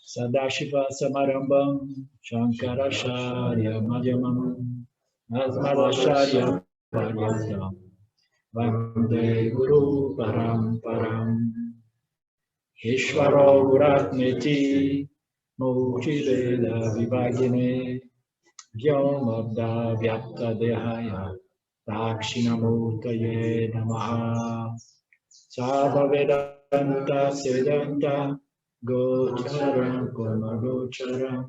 Sadashiva Samarambam Shankaracharya Madhyamam Asmadacharya Paryantam Vande Guru Paramparam Ishvaro Guratmeti Muktiveda Vivagine Vyomabda Vyapta Dehaya Dakshinamurtaye Namaha Sada Vedanta Siddhanta Gocharam Gocharam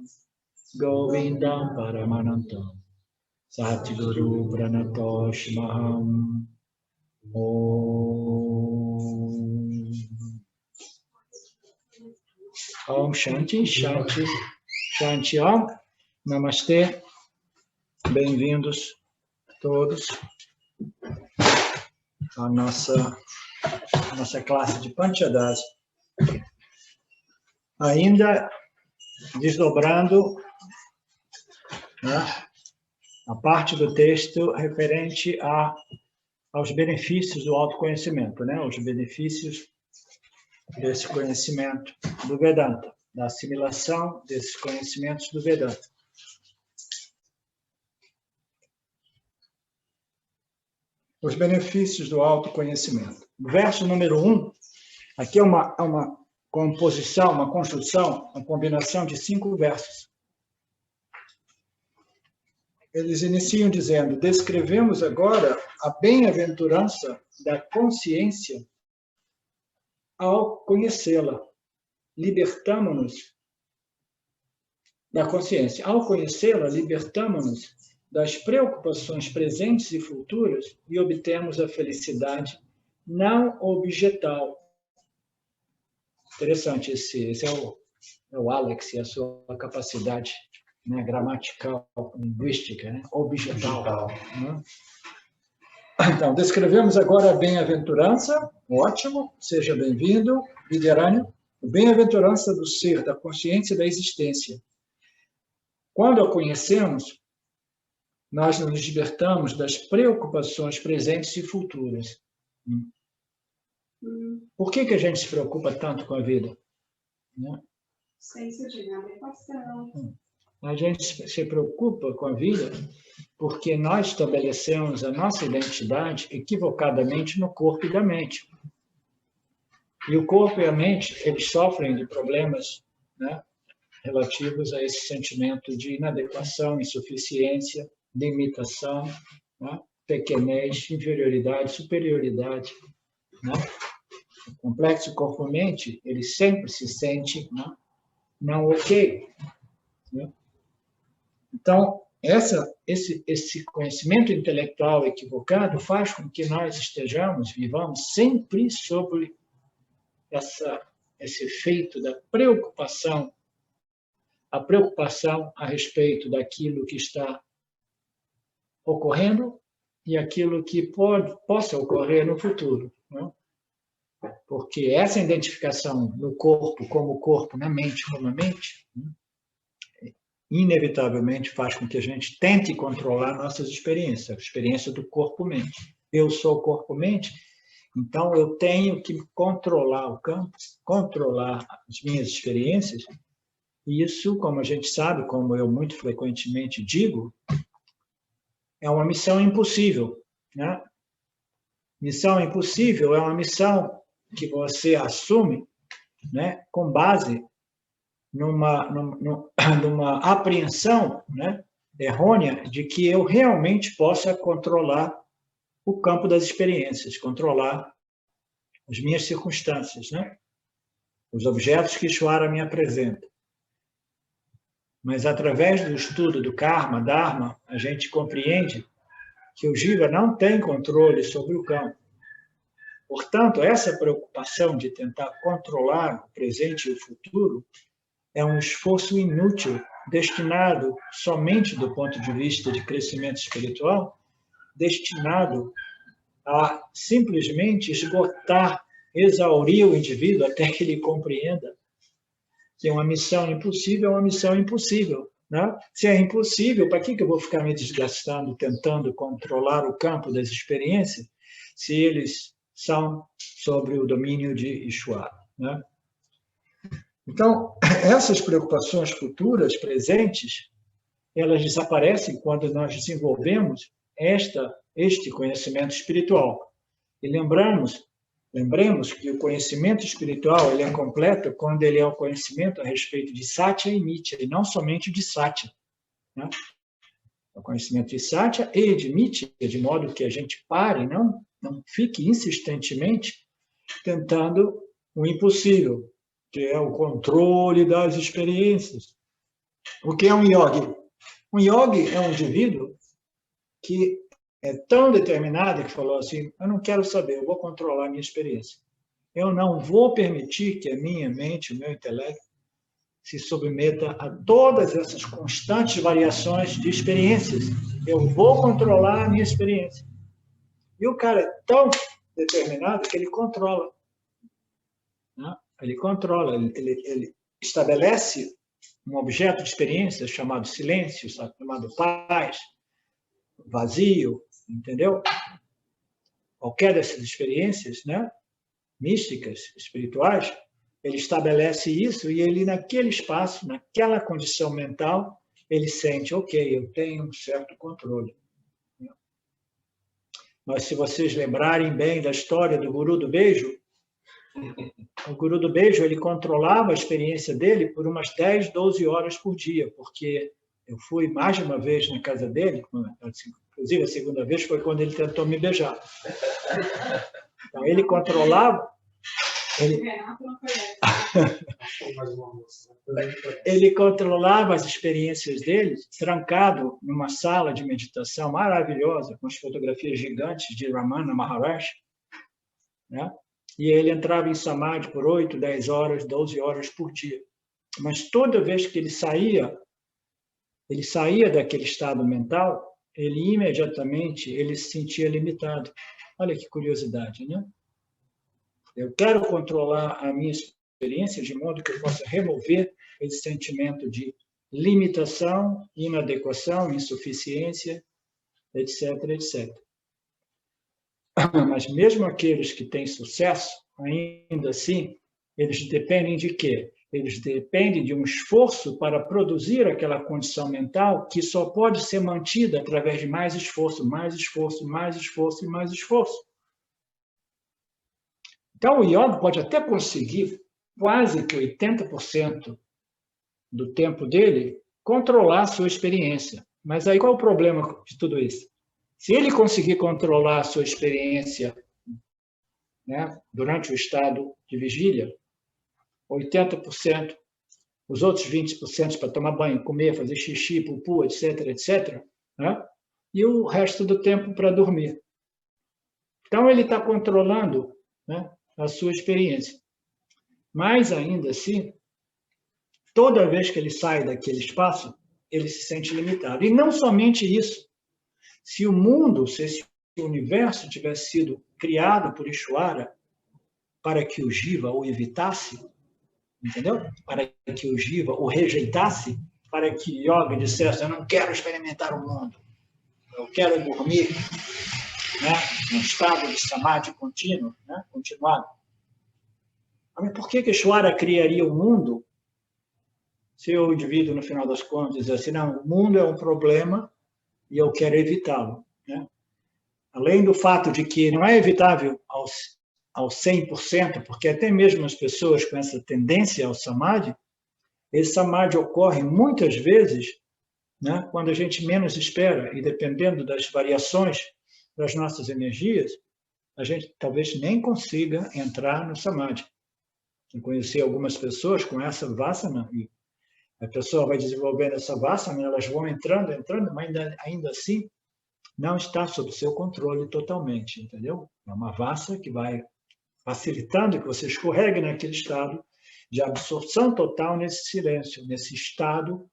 Govindam Paramanantam Satguru Pranatoshmaham Om Shanti, Shanti, Shanti Om. Namastê. Bem-vindos todos à nossa classe de Panchadasa. Ainda desdobrando, né, a parte do texto referente aos benefícios do autoconhecimento, né, os benefícios desse conhecimento do Vedanta, da assimilação desses conhecimentos do Vedanta. Os benefícios do autoconhecimento. O verso número 1, aqui é uma composição, uma construção, uma combinação de 5 versos. Eles iniciam dizendo: descrevemos agora a bem-aventurança da consciência ao conhecê-la. Libertamo-nos da consciência. Ao conhecê-la, libertamo-nos das preocupações presentes e futuras e obtemos a felicidade não objetal. Interessante, esse é o Alex e a sua capacidade, né, gramatical, linguística, né, objetal. Né? Então, descrevemos agora a bem-aventurança, ótimo, seja bem-vindo, Vidyaranya, a bem-aventurança do ser, da consciência e da existência. Quando a conhecemos, nós nos libertamos das preocupações presentes e futuras. Por que a gente se preocupa tanto com a vida? Né? Senso de inadequação. A gente se preocupa com a vida porque nós estabelecemos a nossa identidade equivocadamente no corpo e da mente. E o corpo e a mente, eles sofrem de problemas, né, relativos a esse sentimento de inadequação, insuficiência, limitação, né, pequenez, inferioridade, superioridade. Né? O complexo corpo-mente, ele sempre se sente, né, não ok. Né? Então, esse conhecimento intelectual equivocado faz com que nós vivamos sempre sobre esse efeito da preocupação, a preocupação a respeito daquilo que está ocorrendo e aquilo que possa ocorrer no futuro. Né? Porque essa identificação do corpo como corpo, na mente como a mente, né, inevitavelmente faz com que a gente tente controlar nossas experiências, a experiência do corpo-mente. Eu sou corpo-mente, então eu tenho que controlar o campo, controlar as minhas experiências, e isso, como a gente sabe, como eu muito frequentemente digo, é uma missão impossível. Né? Missão impossível é uma missão que você assume, né, com base numa apreensão, né, errônea de que eu realmente possa controlar o campo das experiências, controlar as minhas circunstâncias, né, os objetos que Ishvara me apresenta. Mas através do estudo do karma, dharma, a gente compreende que o jiva não tem controle sobre o campo. Portanto, essa preocupação de tentar controlar o presente e o futuro é um esforço inútil, destinado somente do ponto de vista de crescimento espiritual, destinado a simplesmente esgotar, exaurir o indivíduo até que ele compreenda que uma missão impossível é uma missão impossível. Né? Se é impossível, para que eu vou ficar me desgastando, tentando controlar o campo das experiências, se eles são sobre o domínio de Ishwara, né? Então, essas preocupações futuras, presentes, elas desaparecem quando nós desenvolvemos este conhecimento espiritual. E lembremos que o conhecimento espiritual ele é completo quando ele é o conhecimento a respeito de Satya e Mithya, e não somente de Satya, né? O conhecimento de Satya e de Mithya, de modo que a gente pare, não fique insistentemente tentando o impossível, que é o controle das experiências. O que é um yogi? Um yogi é um indivíduo que é tão determinado que falou assim, eu não quero saber, eu vou controlar a minha experiência. Eu não vou permitir que a minha mente, o meu intelecto, se submeta a todas essas constantes variações de experiências. Eu vou controlar a minha experiência. E o cara é tão determinado que ele controla. Né? Ele controla, ele estabelece um objeto de experiência chamado silêncio, chamado paz, vazio, entendeu? Qualquer dessas experiências, né, místicas, espirituais, ele estabelece isso e ele, naquele espaço, naquela condição mental, ele sente, ok, eu tenho um certo controle. Mas se vocês lembrarem bem da história do Guru do Beijo, o Guru do Beijo, ele controlava a experiência dele por umas 10, 12 horas por dia, porque eu fui mais de uma vez na casa dele, inclusive a segunda vez foi quando ele tentou me beijar. Então, ele controlava... Ele controlava as experiências dele, trancado numa sala de meditação maravilhosa, com as fotografias gigantes de Ramana Maharaj, né? E ele entrava em samadhi por 8, 10 horas, 12 horas por dia. Mas toda vez que ele saía daquele estado mental, ele imediatamente ele se sentia limitado. Olha que curiosidade, né? Eu quero controlar a minha experiência de modo que eu possa remover esse sentimento de limitação, inadequação, insuficiência, etc, etc. Mas mesmo aqueles que têm sucesso, ainda assim, eles dependem de quê? Eles dependem de um esforço para produzir aquela condição mental que só pode ser mantida através de mais esforço, mais esforço, mais esforço e mais esforço. Então, o yoga pode até conseguir quase que 80% do tempo dele controlar a sua experiência. Mas aí qual é o problema de tudo isso? Se ele conseguir controlar a sua experiência, né, durante o estado de vigília, 80%, os outros 20% para tomar banho, comer, fazer xixi, pupu, etc, etc, né? E o resto do tempo para dormir. Então, ele está controlando, né, a sua experiência. Mas, ainda assim, toda vez que ele sai daquele espaço, ele se sente limitado. E não somente isso. Se o mundo, se esse universo tivesse sido criado por Ishwara para que o Jiva o evitasse, entendeu? Para que o Jiva o rejeitasse, para que Yoga dissesse, eu não quero experimentar o mundo, eu quero dormir, né, num estado de samadhi contínuo, né, continuado. Mas por que Ishwara criaria o mundo se o indivíduo, no final das contas, diz assim, não, o mundo é um problema e eu quero evitá-lo, né? Além do fato de que não é evitável ao 100%, porque até mesmo as pessoas com essa tendência ao samadhi, esse samadhi ocorre muitas vezes, né, quando a gente menos espera, e dependendo das variações das nossas energias, a gente talvez nem consiga entrar no samadhi. Eu conheci algumas pessoas com essa vasana, e a pessoa vai desenvolvendo essa vasana, elas vão entrando, mas ainda assim não está sob seu controle totalmente, entendeu? É uma vassa que vai facilitando que você escorregue naquele estado de absorção total nesse silêncio, nesse estado,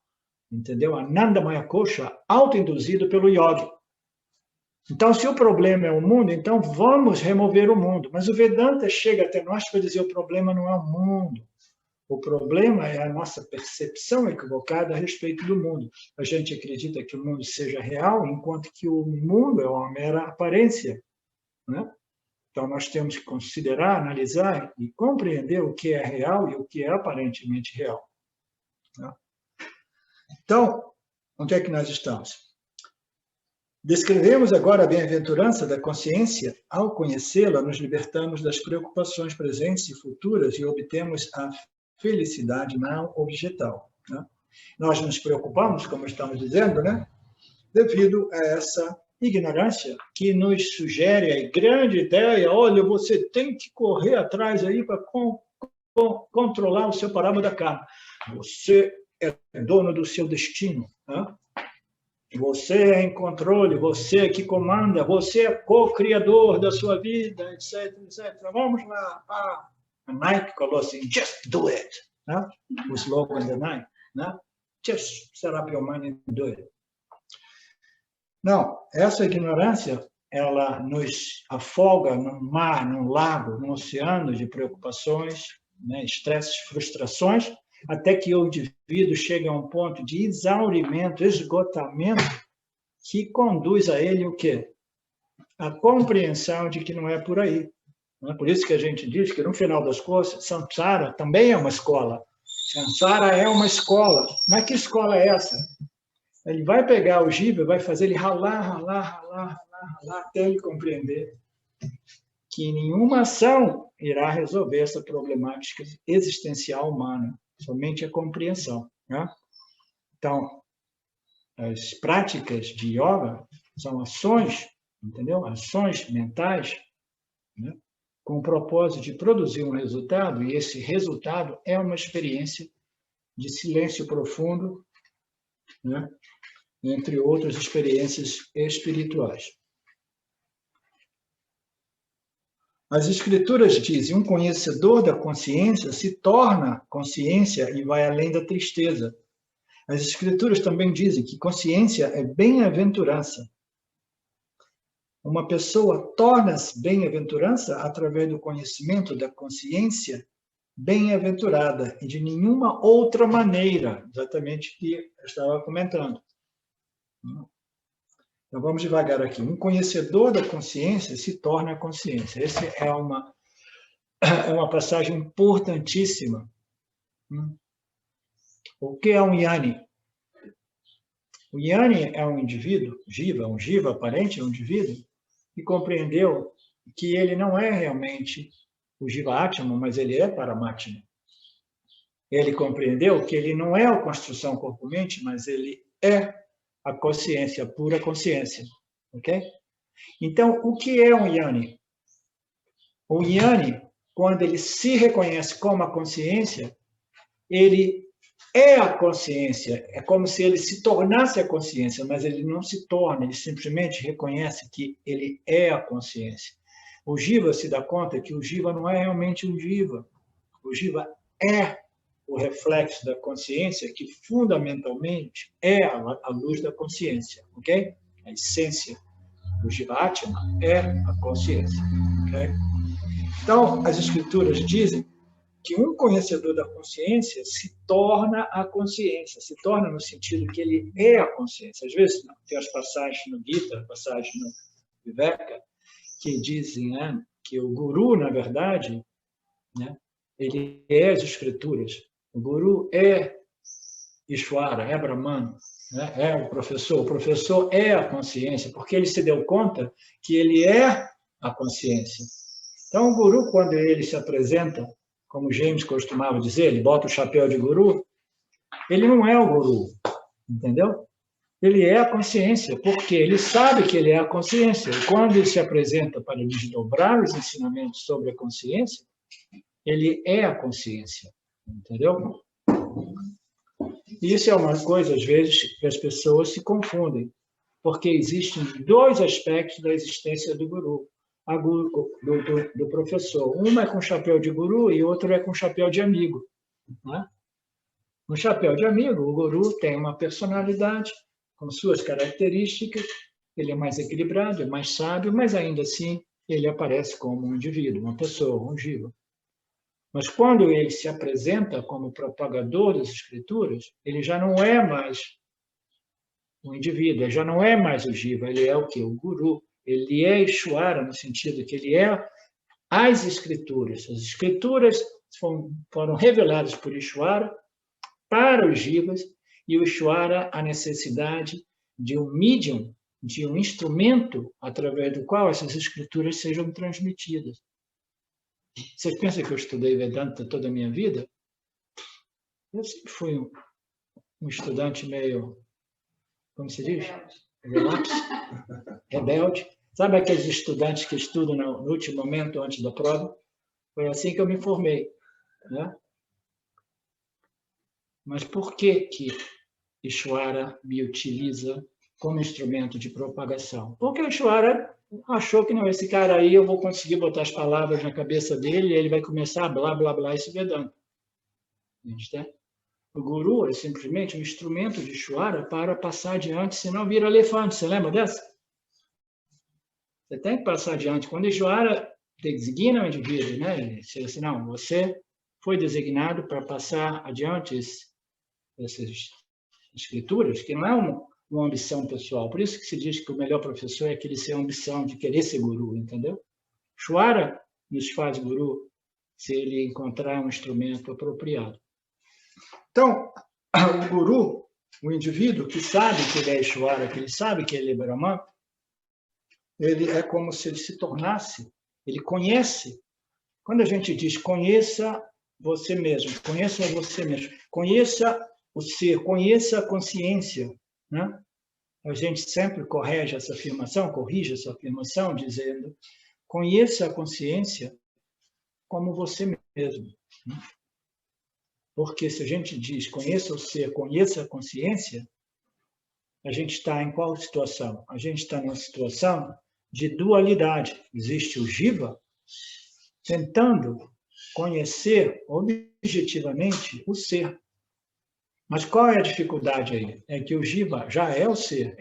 entendeu? Anandamaya Kosha, autoinduzido pelo yogi. Então, se o problema é o mundo, então vamos remover o mundo. Mas o Vedanta chega até nós para dizer o problema não é o mundo. O problema é a nossa percepção equivocada a respeito do mundo. A gente acredita que o mundo seja real, enquanto que o mundo é uma mera aparência, né? Então, nós temos que considerar, analisar e compreender o que é real e o que é aparentemente real. Então, onde é que nós estamos? Descrevemos agora a bem-aventurança da consciência. Ao conhecê-la, nos libertamos das preocupações presentes e futuras e obtemos a felicidade não objetal. Nós nos preocupamos, como estamos dizendo, devido a essa ignorância que nos sugere a grande ideia: olha, você tem que correr atrás aí para controlar o seu parábola da karma. Você é dono do seu destino. Você é em controle, você é que comanda, você é co-criador da sua vida, etc, etc. Vamos lá. A Nike falou assim: just do it. O slogan da Nike. Just set up your mind and do it. Não, essa ignorância, ela nos afoga num mar, num lago, num oceano de preocupações, estresses, frustrações, até que o indivíduo chega a um ponto de exaurimento, esgotamento, que conduz a ele o quê? A compreensão de que não é por aí. Por isso que a gente diz que, no final das contas, Samsara também é uma escola. Samsara é uma escola. Mas que escola é essa? Ele vai pegar o jiva, vai fazer ele ralar, até ele compreender que nenhuma ação irá resolver essa problemática existencial humana, somente a compreensão. Então, as práticas de yoga são ações, entendeu? Ações mentais, com o propósito de produzir um resultado, e esse resultado é uma experiência de silêncio profundo, entre outras experiências espirituais. As escrituras dizem: um conhecedor da consciência se torna consciência e vai além da tristeza. As escrituras também dizem que consciência é bem-aventurança. Uma pessoa torna-se bem-aventurança através do conhecimento da consciência bem-aventurada, e de nenhuma outra maneira, exatamente o que eu estava comentando. Então, vamos devagar aqui. Um conhecedor da consciência se torna consciência. Essa é uma passagem importantíssima. O que é um Jnani? O Jnani é um indivíduo, um jiva aparente, é um indivíduo que compreendeu que ele não é realmente o Jiva Atma, mas ele é Paramatma. Ele compreendeu que ele não é a construção corpo-mente, mas ele é a consciência, a pura consciência. Ok? Então, o que é um Jnani? O Jnani, quando ele se reconhece como a consciência, ele é a consciência. É como se ele se tornasse a consciência, mas ele não se torna, ele simplesmente reconhece que ele é a consciência. O Jiva se dá conta que o Jiva não é realmente um Jiva. O Jiva é o reflexo da consciência, que fundamentalmente é a luz da consciência, ok? A essência do Jiva Atma é a consciência, ok? Então, as escrituras dizem que um conhecedor da consciência se torna a consciência, se torna no sentido que ele é a consciência. Às vezes, tem as passagens no Gita, passagens no Viveka, que dizem que o Guru, na verdade, ele é as escrituras. O Guru é Ishvara, é Brahman, é o professor é a consciência, porque ele se deu conta que ele é a consciência. Então, o Guru, quando ele se apresenta, como James costumava dizer, ele bota o chapéu de Guru, ele não é o Guru, entendeu? Ele é a consciência, porque ele sabe que ele é a consciência. E quando ele se apresenta para desdobrar os ensinamentos sobre a consciência, ele é a consciência, entendeu? Isso é uma coisa, às vezes, que as pessoas se confundem, porque existem dois aspectos da existência do guru, do professor. Uma é com chapéu de guru e outra é com chapéu de amigo. No chapéu de amigo, o guru tem uma personalidade com suas características, ele é mais equilibrado, é mais sábio, mas ainda assim ele aparece como um indivíduo, uma pessoa, um jiva. Mas quando ele se apresenta como propagador das escrituras, ele já não é mais um indivíduo, ele já não é mais o jiva, ele é o quê? O guru. Ele é Ishvara, no sentido que ele é as escrituras. As escrituras foram reveladas por Ishvara para os jivas, e o Ishvara a necessidade de um medium, de um instrumento através do qual essas escrituras sejam transmitidas. Vocês pensam que eu estudei Vedanta toda a minha vida? Eu sempre fui um estudante meio, como se diz? Relapso, rebelde. Sabe aqueles estudantes que estudam no último momento, antes da prova? Foi assim que eu me formei, né? Mas por que Ishvara me utiliza como instrumento de propagação? Porque o Ishvara achou que não, esse cara aí eu vou conseguir botar as palavras na cabeça dele e ele vai começar a blá, blá, blá, esse Vedanta. Entende? O Guru é simplesmente um instrumento de Ishvara para passar adiante, senão vira elefante. Você lembra dessa? Você tem que passar adiante. Quando Ishvara designa o indivíduo, né? Ele diz assim, não, você foi designado para passar adiante essas escrituras, que não é uma ambição pessoal. Por isso que se diz que o melhor professor é aquele sem ambição de querer ser guru, entendeu? Ishvara nos faz guru se ele encontrar um instrumento apropriado. Então, o guru, o indivíduo que sabe que ele é Ishvara, que ele sabe que ele é Brahman, ele é como se ele se tornasse, ele conhece. Quando a gente diz conheça você mesmo, conheça o ser, conheça a consciência, né? A gente sempre corrige essa afirmação, dizendo conheça a consciência como você mesmo. Né? Porque se a gente diz conheça o ser, conheça a consciência, a gente está em qual situação? A gente está numa situação de dualidade. Existe o Jiva tentando conhecer objetivamente o ser. Mas qual é a dificuldade aí? É que o Jiva já é o ser.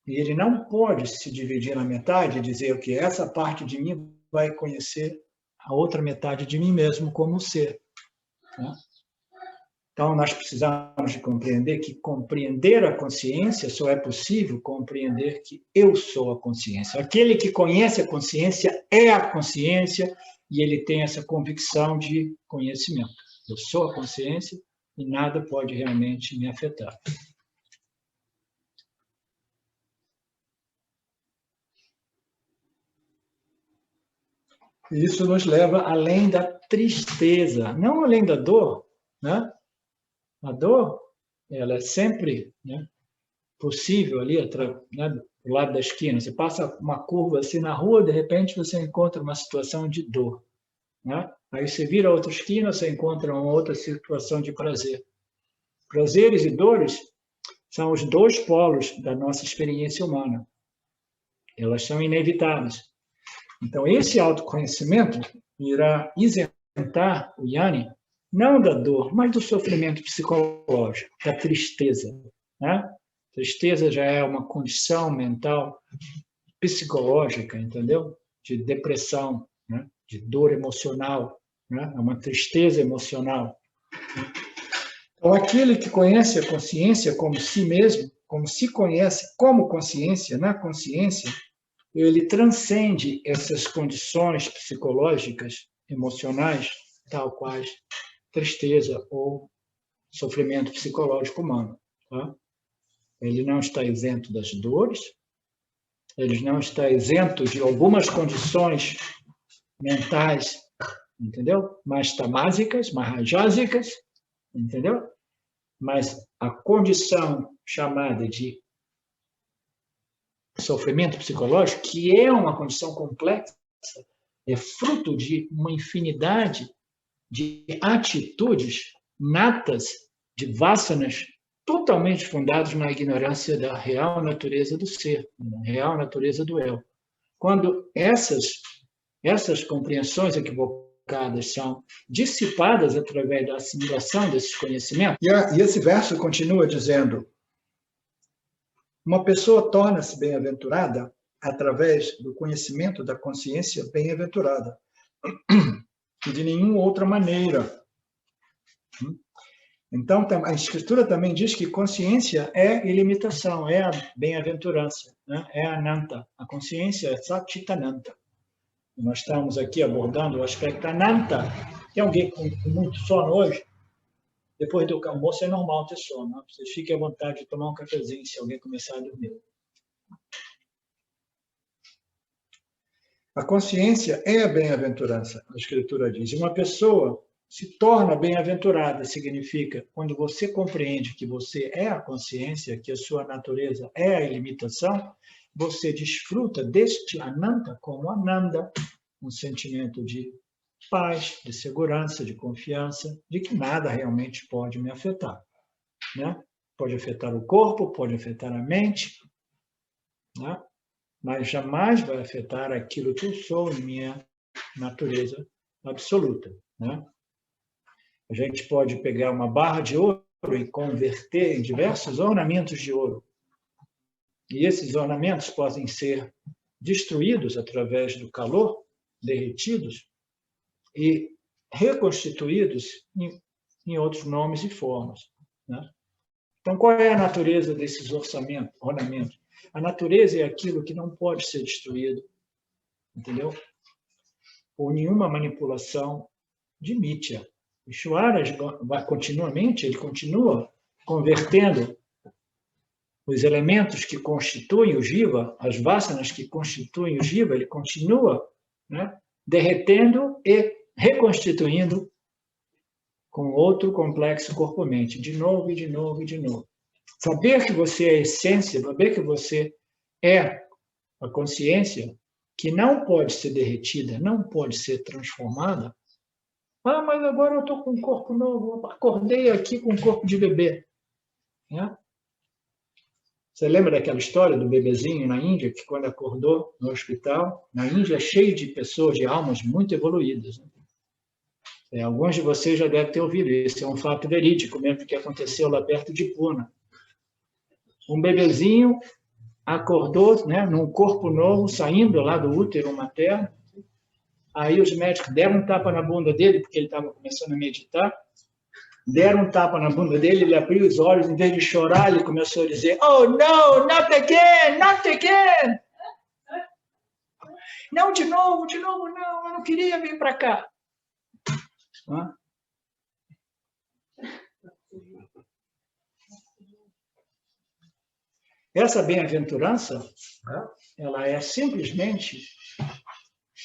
E ele não pode se dividir na metade e dizer que essa parte de mim vai conhecer a outra metade de mim mesmo como ser. Né? Então, nós precisamos de compreender que compreender a consciência só é possível compreender que eu sou a consciência. Aquele que conhece a consciência é a consciência e ele tem essa convicção de conhecimento. Eu sou a consciência e nada pode realmente me afetar. E isso nos leva além da tristeza, não além da dor, né? A dor, ela é sempre, né, possível ali, né, do lado da esquina. Você passa uma curva assim na rua, de repente você encontra uma situação de dor. Né? Aí você vira a outra esquina, você encontra uma outra situação de prazer. Prazeres e dores são os dois polos da nossa experiência humana. Elas são inevitáveis. Então, esse autoconhecimento irá isentar o Jnani não da dor, mas do sofrimento psicológico, da tristeza. Né? Tristeza já é uma condição mental psicológica, entendeu? De depressão, né? De dor emocional, né? É uma tristeza emocional. Então, aquele que conhece a consciência como si mesmo, como se conhece como consciência, na consciência, ele transcende essas condições psicológicas, emocionais, tal quais tristeza ou sofrimento psicológico humano. Tá? Ele não está isento das dores, ele não está isento de algumas condições mentais, entendeu? Mais tamásicas, mais rajásicas, entendeu? Mas a condição chamada de sofrimento psicológico, que é uma condição complexa, é fruto de uma infinidade de atitudes natas, de vasanas, totalmente fundadas na ignorância da real natureza do ser, na real natureza do eu. Quando essas compreensões equivocadas são dissipadas através da assimilação desses conhecimentos, e esse verso continua dizendo: uma pessoa torna-se bem-aventurada através do conhecimento da consciência bem-aventurada, e de nenhuma outra maneira. Então, a Escritura também diz que consciência é ilimitação, é a bem-aventurança, né? É a Ananta. A consciência é Satchitananta. Nós estamos aqui abordando o aspecto ananta. Tem alguém com muito sono hoje? Depois do almoço é normal ter sono. Né? Vocês fiquem à vontade de tomar um cafezinho se alguém começar a dormir. A consciência é a bem-aventurança, a Escritura diz. E uma pessoa se torna bem-aventurada, significa quando você compreende que você é a consciência, que a sua natureza é a ilimitação, você desfruta deste ananta como ananda, um sentimento de paz, de segurança, de confiança, de que nada realmente pode me afetar. Né? Pode afetar o corpo, pode afetar a mente, né? Mas jamais vai afetar aquilo que eu sou em minha natureza absoluta. Né? A gente pode pegar uma barra de ouro e converter em diversos ornamentos de ouro. E esses ornamentos podem ser destruídos através do calor, derretidos, e reconstituídos em outros nomes e formas. Né? Então, qual é a natureza desses ornamentos? A natureza é aquilo que não pode ser destruído, entendeu? Por nenhuma manipulação de mítia. O Ishvara continuamente, ele continua convertendo os elementos que constituem o Jiva, as vasanas que constituem o Jiva, ele continua, né, derretendo e reconstituindo com outro complexo corpo-mente, de novo e de novo e de novo. Saber que você é a essência, saber que você é a consciência, que não pode ser derretida, não pode ser transformada. Ah, mas agora eu estou com um corpo novo, acordei aqui com um corpo de bebê. Né? Você lembra daquela história do bebezinho na Índia, que quando acordou no hospital, na Índia é cheio de pessoas, de almas muito evoluídas. Né? Alguns de vocês já devem ter ouvido isso, é um fato verídico mesmo que aconteceu lá perto de Pune. Um bebezinho acordou, né, num corpo novo, saindo lá do útero materno. Aí os médicos deram um tapa na bunda dele, porque ele estava começando a meditar. Deram um tapa na bunda dele, ele abriu os olhos, em vez de chorar, ele começou a dizer: "Oh, no, not again, not again!" Não, de novo, não, eu não queria vir para cá. Hã? Essa bem-aventurança, ela é simplesmente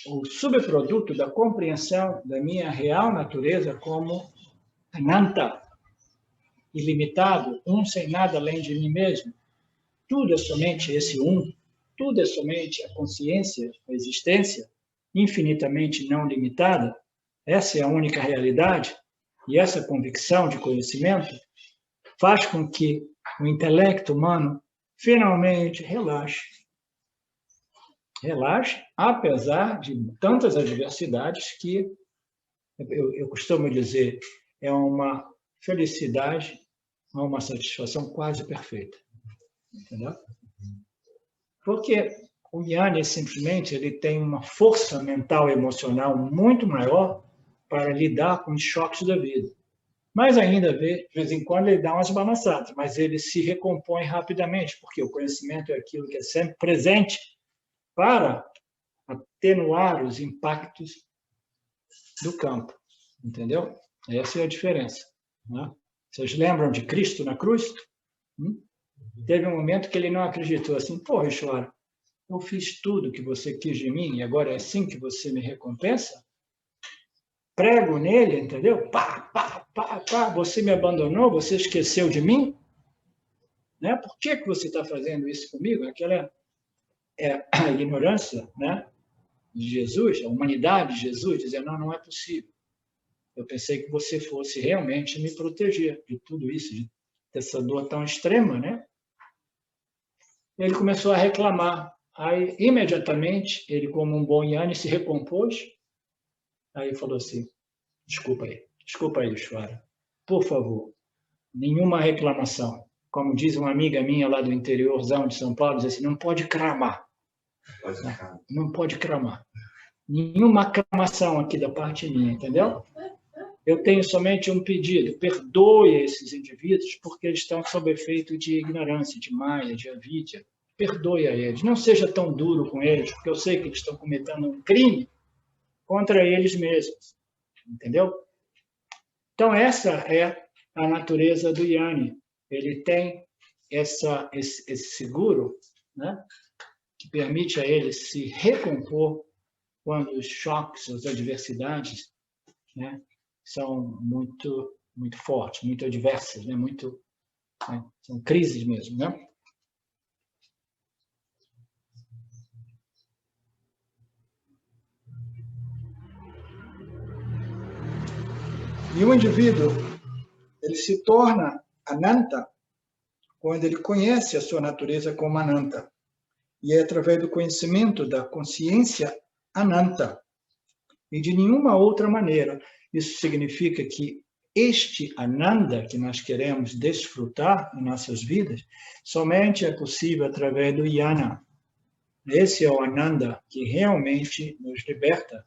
o subproduto da compreensão da minha real natureza como ananta, ilimitado, um sem nada além de mim mesmo. Tudo é somente esse um, tudo é somente a consciência, a existência infinitamente não limitada. Essa é a única realidade, e essa convicção de conhecimento faz com que o intelecto humano finalmente relaxe. Relaxe, apesar de tantas adversidades que, eu costumo dizer, é uma felicidade, uma satisfação quase perfeita. Entendeu? Porque o Jnana, simplesmente, ele tem uma força mental e emocional muito maior para lidar com os choques da vida. Mas ainda, de vez em quando, ele dá umas balançadas, mas ele se recompõe rapidamente, porque o conhecimento é aquilo que é sempre presente para atenuar os impactos do campo. Entendeu? Essa é a diferença. Né? Vocês lembram de Cristo na cruz? Teve um momento que ele não acreditou assim: "Pô, Ishvara, eu fiz tudo que você quis de mim e agora é assim que você me recompensa? Prego nele, entendeu? Pá, você me abandonou, você esqueceu de mim? Né? Por que você está fazendo isso comigo?" Aquela é a ignorância, né, de Jesus, a humanidade de Jesus, dizendo: não é possível. Eu pensei que você fosse realmente me proteger de tudo isso, dessa dor tão extrema, né? Ele começou a reclamar. Aí, imediatamente, ele, como um bom Jnana, se recompôs. Aí falou assim: desculpa aí, Ishvara. Por favor, nenhuma reclamação. Como diz uma amiga minha lá do interiorzão de São Paulo, diz assim: não pode cramar. Não pode cramar. Nenhuma aclamação aqui da parte minha, entendeu? Eu tenho somente um pedido: perdoe esses indivíduos porque eles estão sob efeito de ignorância, de Maya, de avidya. Perdoe a eles. Não seja tão duro com eles, porque eu sei que eles estão cometendo um crime, contra eles mesmos. Entendeu? Então, essa é a natureza do Jnana. Ele tem esse seguro, né, que permite a ele se recompor quando os choques, as adversidades, né, são muito fortes, muito adversas, né, são crises mesmo, né? E o indivíduo, ele se torna Ananta quando ele conhece a sua natureza como Ananta. E é através do conhecimento da consciência Ananta. E de nenhuma outra maneira. Isso significa que este Ananda que nós queremos desfrutar em nossas vidas, somente é possível através do Jnana. Esse é o Ananda que realmente nos liberta.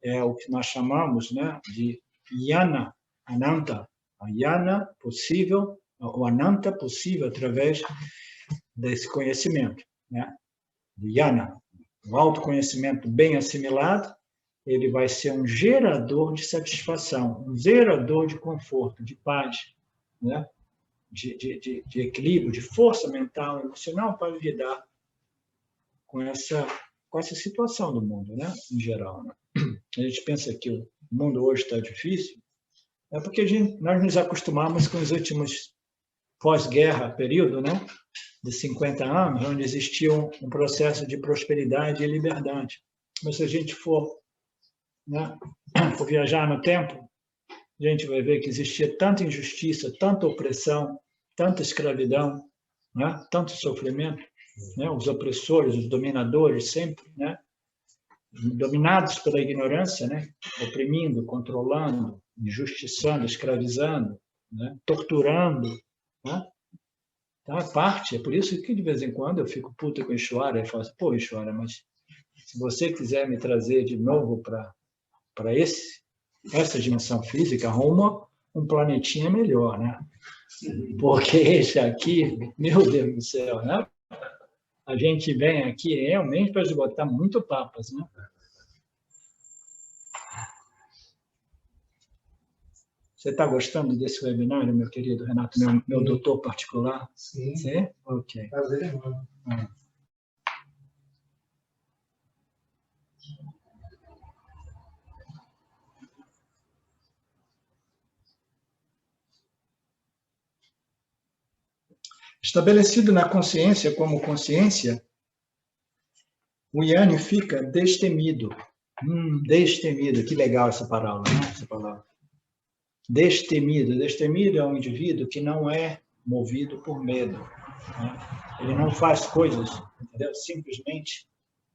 É o que nós chamamos, né, de Jnana Ananta. A Jnana possível, o Ananta possível através desse conhecimento, né, do Jnana. O autoconhecimento bem assimilado, ele vai ser um gerador de satisfação, um gerador de conforto, de paz, né, de equilíbrio, de força mental e emocional para lidar com essa situação do mundo, né, em geral. Né? A gente pensa que o mundo hoje está difícil, é porque nós nos acostumamos com os últimos pós-guerra, período, né, de 50 anos, onde existia um processo de prosperidade e liberdade. Mas se a gente for viajar no tempo, a gente vai ver que existia tanta injustiça, tanta opressão, tanta escravidão, né, tanto sofrimento, né, os opressores, os dominadores sempre, né, dominados pela ignorância, né, oprimindo, controlando, injustiçando, escravizando, né, torturando, né? Então, é por isso que de vez em quando eu fico puto com o Ishvara e falo assim, pô, Ishvara, mas se você quiser me trazer de novo para essa dimensão física, arruma um planetinha melhor, né? Porque esse aqui, meu Deus do céu, né? A gente vem aqui realmente para esgotar muito papas, né? Você está gostando desse webinário, meu querido Renato, meu doutor particular? Sim. Sim? Ok. Prazer enorme. Estabelecido na consciência como consciência, o Jnana fica destemido. Destemido, que legal essa palavra, né? Essa palavra. Destemido. Destemido é um indivíduo que não é movido por medo. Né? Ele não faz coisas, entendeu? Simplesmente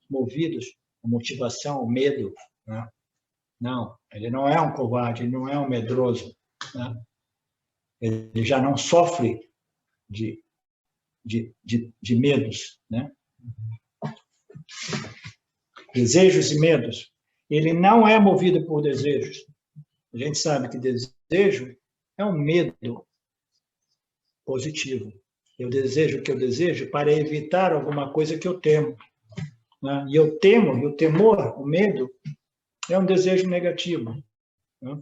movidos por motivação, ou medo. Né? Não, ele não é um covarde, ele não é um medroso. Né? Ele já não sofre de medos, né? Desejos e medos. Ele não é movido por desejos. A gente sabe que desejo é um medo positivo. Eu desejo o que eu desejo para evitar alguma coisa que eu temo. Né? E eu temo, e o temor, o medo, é um desejo negativo. Né?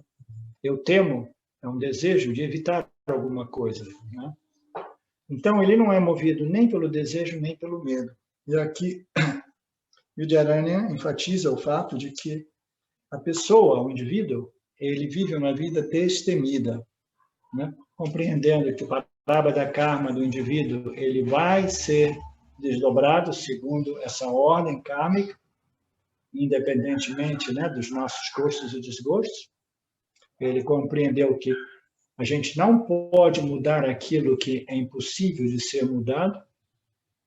Eu temo, é um desejo de evitar alguma coisa. Né? Então, ele não é movido nem pelo desejo, nem pelo medo. E aqui, Vidyaranya enfatiza o fato de que a pessoa, o indivíduo, ele vive uma vida destemida, né? Compreendendo que o Prarabdha karma do indivíduo ele vai ser desdobrado segundo essa ordem kármica, independentemente, né, dos nossos gostos e desgostos. Ele compreendeu que a gente não pode mudar aquilo que é impossível de ser mudado,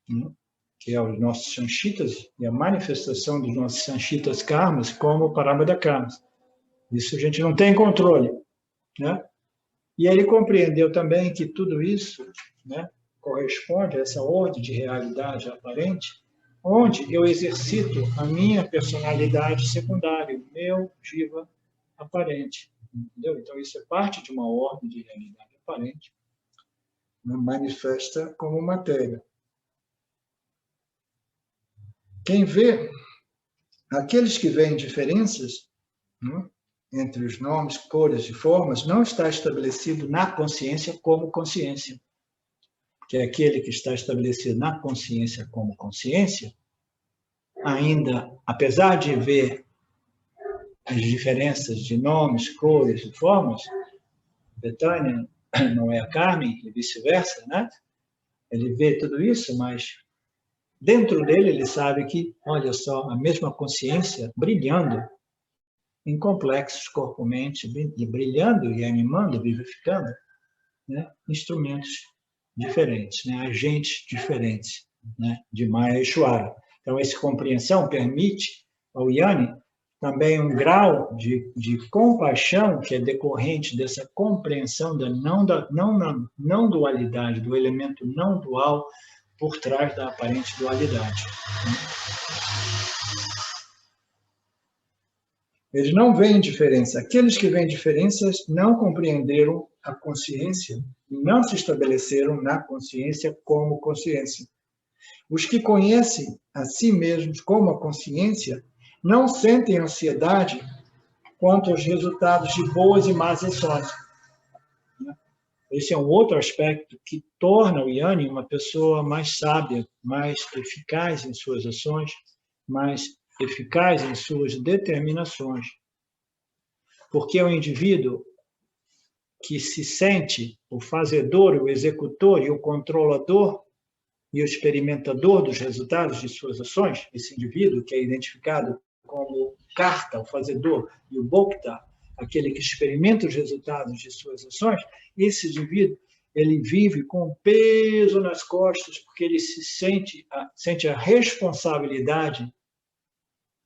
né? Que é os nossos sanchitas, e a manifestação dos nossos sanchitas karmas como o Prarabdha karmas. Isso a gente não tem controle, né? E ele compreendeu também que tudo isso, né, corresponde a essa ordem de realidade aparente, onde eu exercito a minha personalidade secundária, o meu jiva aparente. Entendeu? Então, isso é parte de uma ordem de realidade aparente, né, manifesta como matéria. Quem vê aqueles que veem diferenças, né, entre os nomes, cores e formas, não está estabelecido na consciência como consciência. Que é aquele que está estabelecido na consciência como consciência, ainda, apesar de ver as diferenças de nomes, cores e formas, Betânia não é a Carmen, e vice-versa, né? Ele vê tudo isso, mas dentro dele ele sabe que, olha só, a mesma consciência brilhando em complexos corpo-mente, brilhando e animando, vivificando, né? Instrumentos diferentes, né? Agentes diferentes, né? De Maya e Ishvara. Então, essa compreensão permite ao Yanni também um grau de compaixão que é decorrente dessa compreensão da não dualidade, do elemento não dual por trás da aparente dualidade. Eles não veem diferença. Aqueles que veem diferenças não compreenderam a consciência e não se estabeleceram na consciência como consciência. Os que conhecem a si mesmos como a consciência não sentem ansiedade quanto aos resultados de boas e más ações. Esse é um outro aspecto que torna o Yanni uma pessoa mais sábia, mais eficaz em suas ações, mais eficaz em suas determinações. Porque o indivíduo que se sente o fazedor, o executor e o controlador e o experimentador dos resultados de suas ações, esse indivíduo que é identificado como Karta, o fazedor, e o Bhokta, aquele que experimenta os resultados de suas ações, esse indivíduo ele vive com peso nas costas, porque ele sente a responsabilidade,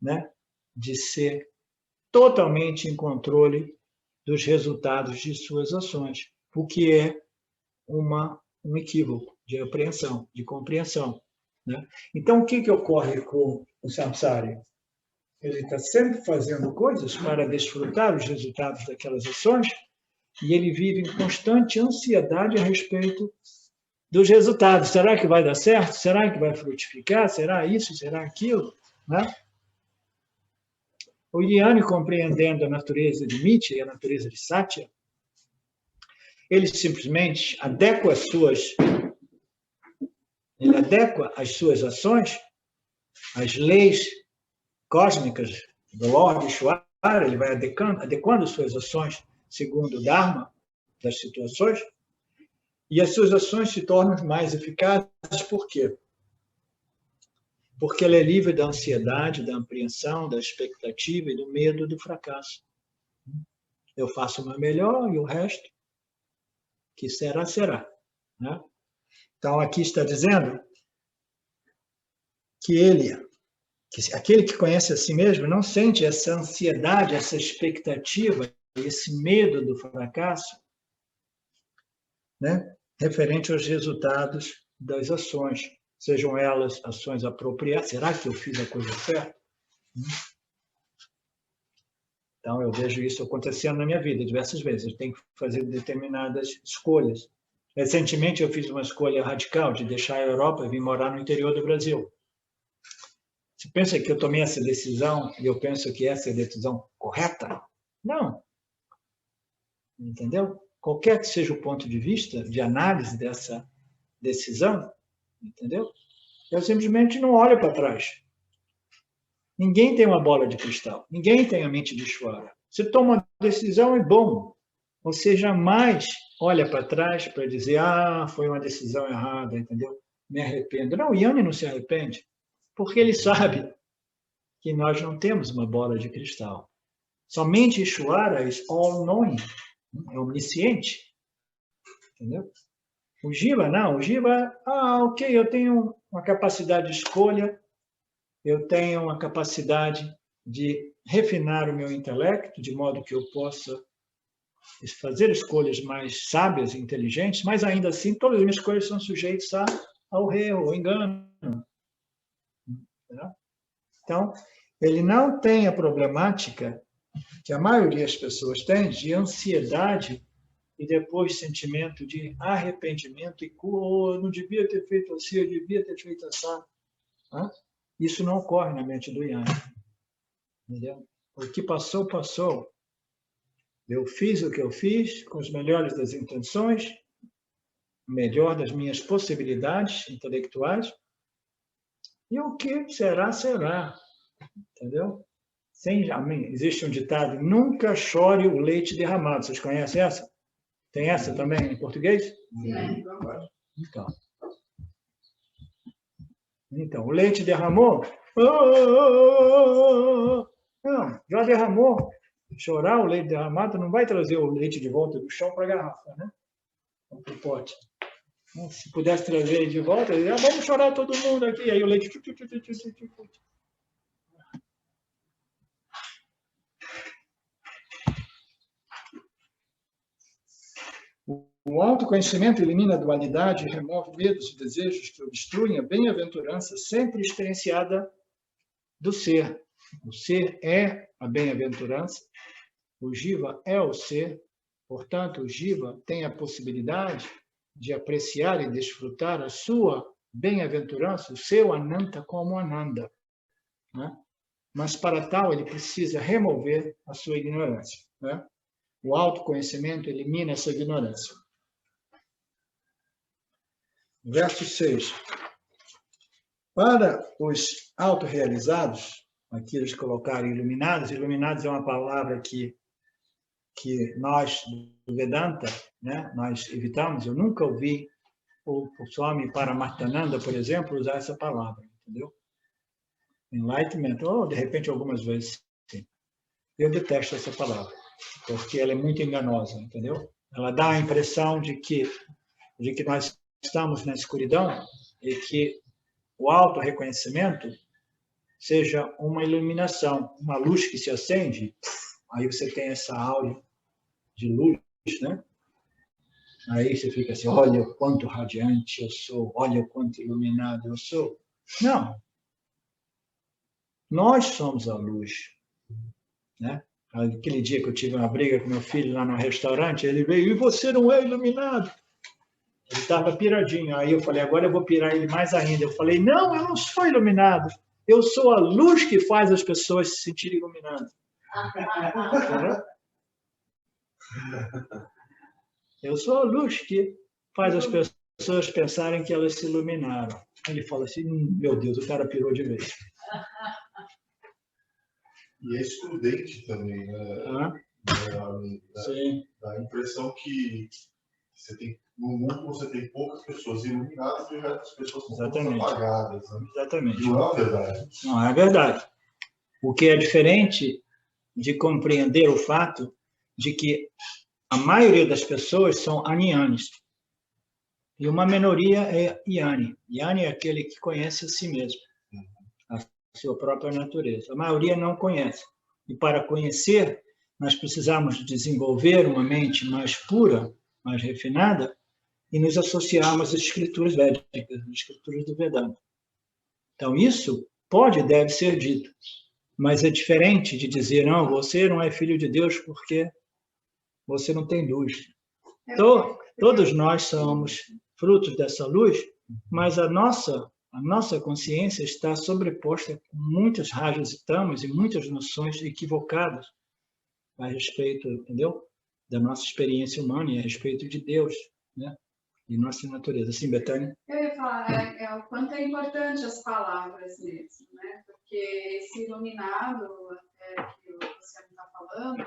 né, de ser totalmente em controle dos resultados de suas ações, o que é um equívoco de apreensão, de compreensão, né? Então, o que ocorre com o samsari? Ele está sempre fazendo coisas para desfrutar os resultados daquelas ações e ele vive em constante ansiedade a respeito dos resultados. Será que vai dar certo? Será que vai frutificar? Será isso? Será aquilo? Né? O Yanni, compreendendo a natureza de Mithya e a natureza de Satya, ele simplesmente adequa as suas ações às leis cósmicas do Lord Ishvara, ele vai adequando suas ações segundo o Dharma das situações, e as suas ações se tornam mais eficazes. Por quê? Porque ele é livre da ansiedade, da apreensão, da expectativa e do medo do fracasso. Eu faço o meu melhor e o resto, que será, será. Né? Então, aqui está dizendo que aquele que conhece a si mesmo não sente essa ansiedade, essa expectativa, esse medo do fracasso, né? Referente aos resultados das ações, sejam elas ações apropriadas. Será que eu fiz a coisa certa? Então, eu vejo isso acontecendo na minha vida diversas vezes. Eu tenho que fazer determinadas escolhas. Recentemente, eu fiz uma escolha radical de deixar a Europa e vir morar no interior do Brasil. Você pensa que eu tomei essa decisão e eu penso que essa é a decisão correta? Não. Entendeu? Qualquer que seja o ponto de vista de análise dessa decisão, entendeu? Eu simplesmente não olho para trás. Ninguém tem uma bola de cristal. Ninguém tem a mente de Ishvara. Você toma uma decisão e bom. Você jamais olha para trás para dizer, foi uma decisão errada, entendeu? Me arrependo. Não, o Yanni não se arrepende, porque ele sabe que nós não temos uma bola de cristal. Somente Ishvara é all-knowing, é omnisciente. Entendeu? O Jiva, não. O Jiva, ok, eu tenho uma capacidade de escolha, eu tenho uma capacidade de refinar o meu intelecto, de modo que eu possa fazer escolhas mais sábias e inteligentes, mas ainda assim todas as minhas escolhas são sujeitas ao erro, ao engano. Então, ele não tem a problemática que a maioria das pessoas tem de ansiedade e depois sentimento de arrependimento e eu não devia ter feito assim, eu devia ter feito assim. Isso não ocorre na mente do Yanni. Entendeu? O que passou, passou. Eu fiz o que eu fiz, com as melhores das intenções, o melhor das minhas possibilidades intelectuais, e o que será, será. Entendeu? Existe um ditado, nunca chore o leite derramado. Vocês conhecem essa? Tem essa também em português? Sim. Então, o leite derramou? Não, já derramou. Chorar o leite derramado não vai trazer o leite de volta do chão para a garrafa, né? Para o pote. Se pudesse trazer ele de volta, vamos chorar todo mundo aqui. Aí o leite... O autoconhecimento elimina a dualidade, remove medos e desejos que obstruem a bem-aventurança sempre experienciada do ser. O ser é a bem-aventurança, o Jiva é o ser, portanto, o Jiva tem a possibilidade de apreciar e desfrutar a sua bem-aventurança, o seu Ananta como Ananda. Né? Mas, para tal, ele precisa remover a sua ignorância. Né? O autoconhecimento elimina essa ignorância. Verso 6. Para os autorrealizados, aqui eles colocaram iluminados. Iluminados é uma palavra que nós, do Vedanta, né, nós evitamos. Eu nunca ouvi o Swami Paramarthananda, por exemplo, usar essa palavra, entendeu? Enlightenment, ou de repente algumas vezes, sim. Eu detesto essa palavra, porque ela é muito enganosa, entendeu? Ela dá a impressão de que nós estamos na escuridão e que o auto-reconhecimento seja uma iluminação, uma luz que se acende, aí você tem essa aura de luz, né? Aí você fica assim, olha o quanto radiante eu sou, olha o quanto iluminado eu sou. Não. Nós somos a luz, né? Aquele dia que eu tive uma briga com meu filho lá no restaurante, ele veio, e você não é iluminado? Ele estava piradinho. Aí eu falei, agora eu vou pirar ele mais ainda. Eu falei, não, eu não sou iluminado. Eu sou a luz que faz as pessoas se sentirem iluminadas. Eu sou a luz que faz as pessoas pensarem que elas se iluminaram. Ele fala assim, meu Deus, o cara pirou de vez. E é excludente também, né? Sim. Dá a impressão que você tem, no mundo você tem poucas pessoas iluminadas e as pessoas são apagadas. Né? Exatamente. Não é verdade. Não é verdade. O que é diferente de compreender o fato de que a maioria das pessoas são anianes. E uma minoria é yani. Yani é aquele que conhece a si mesmo, a sua própria natureza. A maioria não conhece. E para conhecer, nós precisamos desenvolver uma mente mais pura, mais refinada, e nos associarmos às escrituras védicas, às escrituras do Vedanta. Então, isso pode e deve ser dito. Mas é diferente de dizer, não, você não é filho de Deus porque você não tem luz. Todos nós somos frutos dessa luz, mas a nossa consciência está sobreposta com muitas rajas e tamas e muitas noções equivocadas a respeito, entendeu? Da nossa experiência humana e a respeito de Deus, né? E nossa natureza. Sim, Betânia? Eu ia falar, o quanto é importante as palavras mesmo, né? Porque esse iluminado, que você está falando,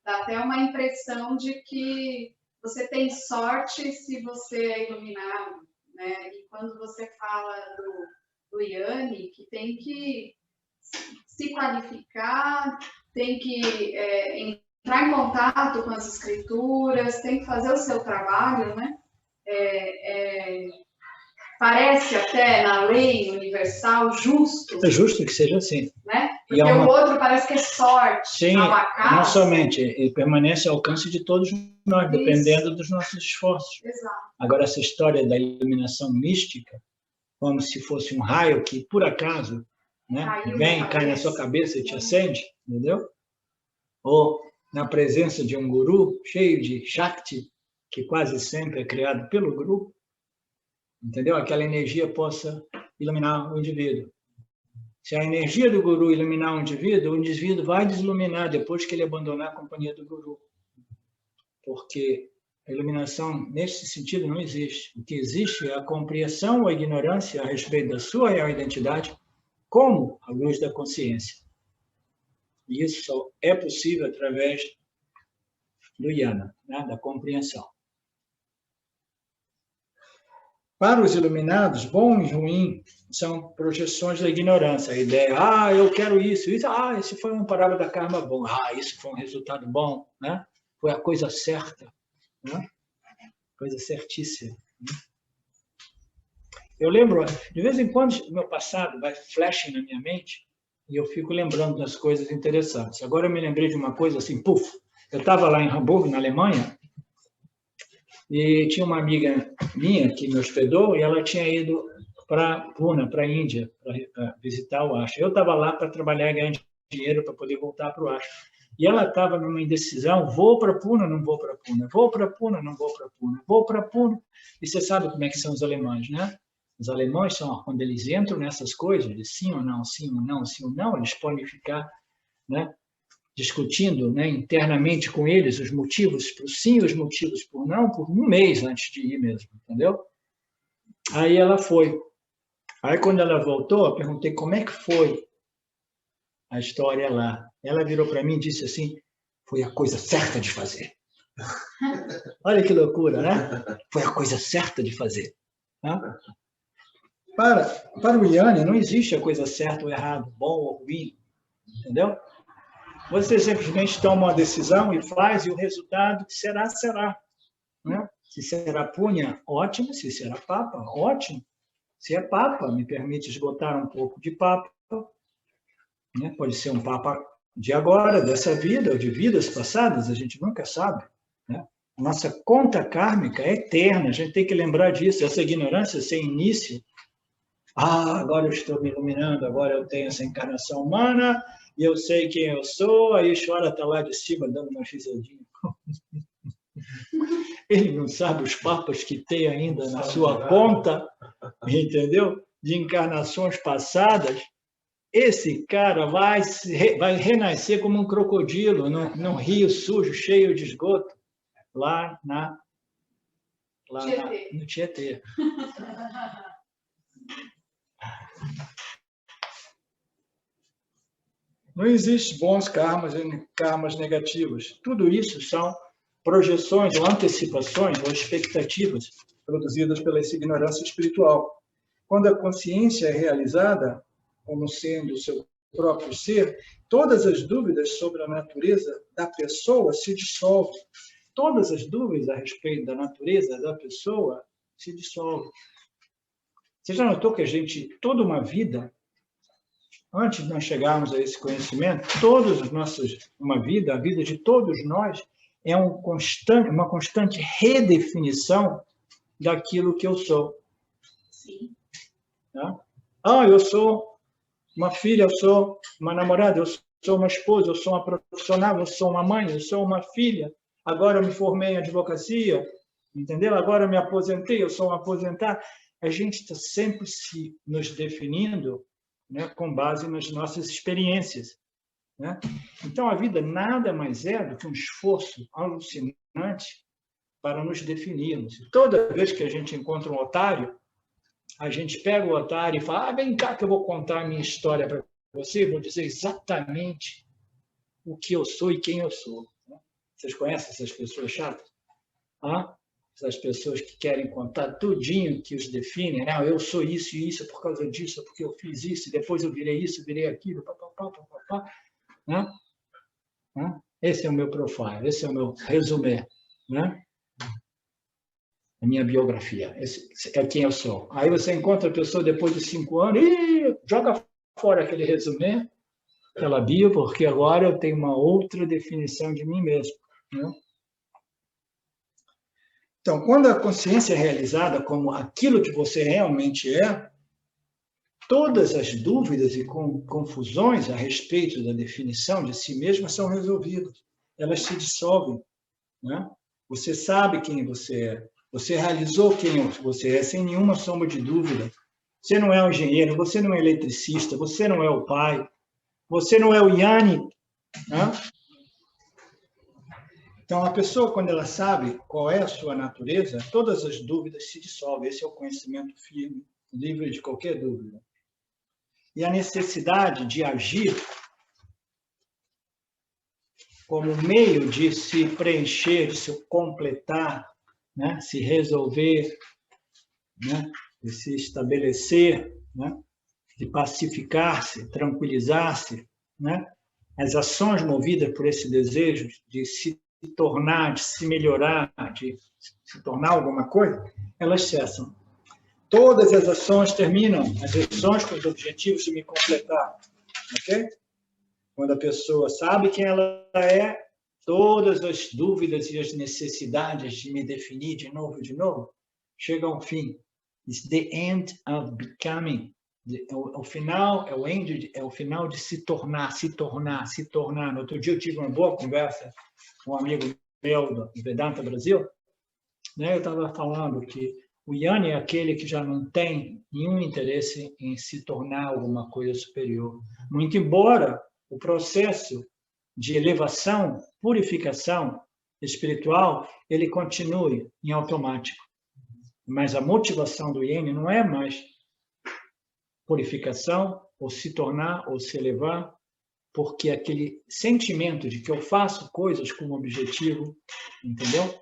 dá até uma impressão de que você tem sorte se você é iluminado, né? E quando você fala do Yanni, que tem que se qualificar, tem que entrar em contato com as escrituras, tem que fazer o seu trabalho, né? Parece até na lei universal justo. É justo que seja assim. Né? Porque o outro parece que é sorte, sim, ao acaso. Não somente, ele permanece ao alcance de todos nós, dependendo dos nossos esforços. Exato. Agora, essa história da iluminação mística, como se fosse um raio que, por acaso, né, vem, cai na sua cabeça e te acende, entendeu? Ou na presença de um guru cheio de Shakti, que quase sempre é criado pelo grupo, entendeu? Aquela energia possa iluminar o indivíduo. Se a energia do guru iluminar o indivíduo vai desiluminar depois que ele abandonar a companhia do guru. Porque a iluminação, nesse sentido, não existe. O que existe é a compreensão ou a ignorância a respeito da sua real identidade como a luz da consciência. E isso só é possível através do jnana, né? Da compreensão. Para os iluminados, bom e ruim são projeções da ignorância. A ideia, eu quero isso, esse foi uma parábola da karma bom, isso foi um resultado bom, né? Foi a coisa certa, né? Coisa certíssima. Eu lembro, de vez em quando, o meu passado vai flashing na minha mente e eu fico lembrando das coisas interessantes. Agora eu me lembrei de uma coisa assim, eu estava lá em Hamburgo, na Alemanha, e tinha uma amiga minha que me hospedou e ela tinha ido para Pune, para a Índia, para visitar o Ashram. Eu estava lá para trabalhar e ganhar dinheiro para poder voltar para o Ashram. E ela estava numa indecisão, vou para Pune ou não vou para Pune? Vou para Pune ou não vou para Pune? Vou para Pune. E você sabe como é que são os alemães, né? Os alemães são, quando eles entram nessas coisas, de sim ou não, sim ou não, sim ou não, eles podem ficar, né, discutindo, né, internamente com eles os motivos para o sim e os motivos para o não, por um mês antes de ir mesmo, entendeu? Aí ela foi. Aí quando ela voltou, eu perguntei como é que foi a história lá. Ela virou para mim e disse assim, foi a coisa certa de fazer. Olha que loucura, né? Foi a coisa certa de fazer. Né? Para o jnana, não existe a coisa certa ou errada, bom ou ruim, entendeu? Você simplesmente toma uma decisão e faz, e o resultado será, será. Né? Se será punha, ótimo. Se será papa, ótimo. Se é papa, me permite esgotar um pouco de papa. Né? Pode ser um papa de agora, dessa vida, ou de vidas passadas, a gente nunca sabe. Né? Nossa conta kármica é eterna, a gente tem que lembrar disso. Essa ignorância sem início. Agora eu estou me iluminando, agora eu tenho essa encarnação humana, e eu sei quem eu sou, aí Ishvara está lá de cima dando uma risadinha. Ele não sabe os papas que tem ainda na sua conta, entendeu? De encarnações passadas. Esse cara vai renascer como um crocodilo num rio sujo, cheio de esgoto, lá no Tietê. Não existe bons karmas e karmas negativos. Tudo isso são projeções ou antecipações ou expectativas produzidas pela essa ignorância espiritual. Quando a consciência é realizada como sendo o seu próprio ser, todas as dúvidas sobre a natureza da pessoa se dissolvem. Todas as dúvidas a respeito da natureza da pessoa se dissolvem. Você já notou que a gente, toda uma vida, antes de nós chegarmos a esse conhecimento, uma vida, a vida de todos nós, é uma constante redefinição daquilo que eu sou. Sim. Tá? Eu sou uma filha, eu sou uma namorada, eu sou uma esposa, eu sou uma profissional, eu sou uma mãe, eu sou uma filha. Agora eu me formei em advocacia, entendeu? Agora eu me aposentei, eu sou um aposentado. A gente está sempre nos definindo, né, com base nas nossas experiências. Né? Então, a vida nada mais é do que um esforço alucinante para nos definirmos. Toda vez que a gente encontra um otário, a gente pega o otário e fala, vem cá que eu vou contar a minha história para você, vou dizer exatamente o que eu sou e quem eu sou. Vocês conhecem essas pessoas chatas? Essas pessoas que querem contar tudinho que os define, né? Eu sou isso e isso por causa disso, porque eu fiz isso, e depois eu virei isso, virei aquilo, papapá. Né? Esse é o meu profile, esse é o meu resumé, né? A minha biografia, esse é quem eu sou. Aí você encontra a pessoa depois de 5 anos e joga fora aquele resumé, aquela bio, porque agora eu tenho uma outra definição de mim mesmo. Né? Então, quando a consciência é realizada como aquilo que você realmente é, todas as dúvidas e confusões a respeito da definição de si mesma são resolvidas. Elas se dissolvem. Né? Você sabe quem você é. Você realizou quem você é sem nenhuma sombra de dúvida. Você não é um engenheiro, você não é eletricista, você não é o pai, você não é o Yanni. Né? Então, a pessoa, quando ela sabe qual é a sua natureza, todas as dúvidas se dissolvem. Esse é o conhecimento firme, livre de qualquer dúvida. E a necessidade de agir como meio de se preencher, de se completar, né? Se resolver, né? De se estabelecer, né? De pacificar-se, tranquilizar-se, né? As ações movidas por esse desejo de se tornar, de se melhorar, de se tornar alguma coisa, elas cessam. Todas as ações terminam, as ações com os objetivos de me completar, ok? Quando a pessoa sabe quem ela é, todas as dúvidas e as necessidades de me definir de novo, chegam ao fim. It's the end of becoming. O final é o final de se tornar. No outro dia eu tive uma boa conversa com um amigo meu do Vedanta Brasil, né? Eu estava falando que o Yanni é aquele que já não tem nenhum interesse em se tornar alguma coisa superior. Muito embora o processo de elevação, purificação espiritual, ele continue em automático. Mas a motivação do Yanni não é mais purificação, ou se tornar, ou se elevar, porque aquele sentimento de que eu faço coisas com um objetivo, entendeu?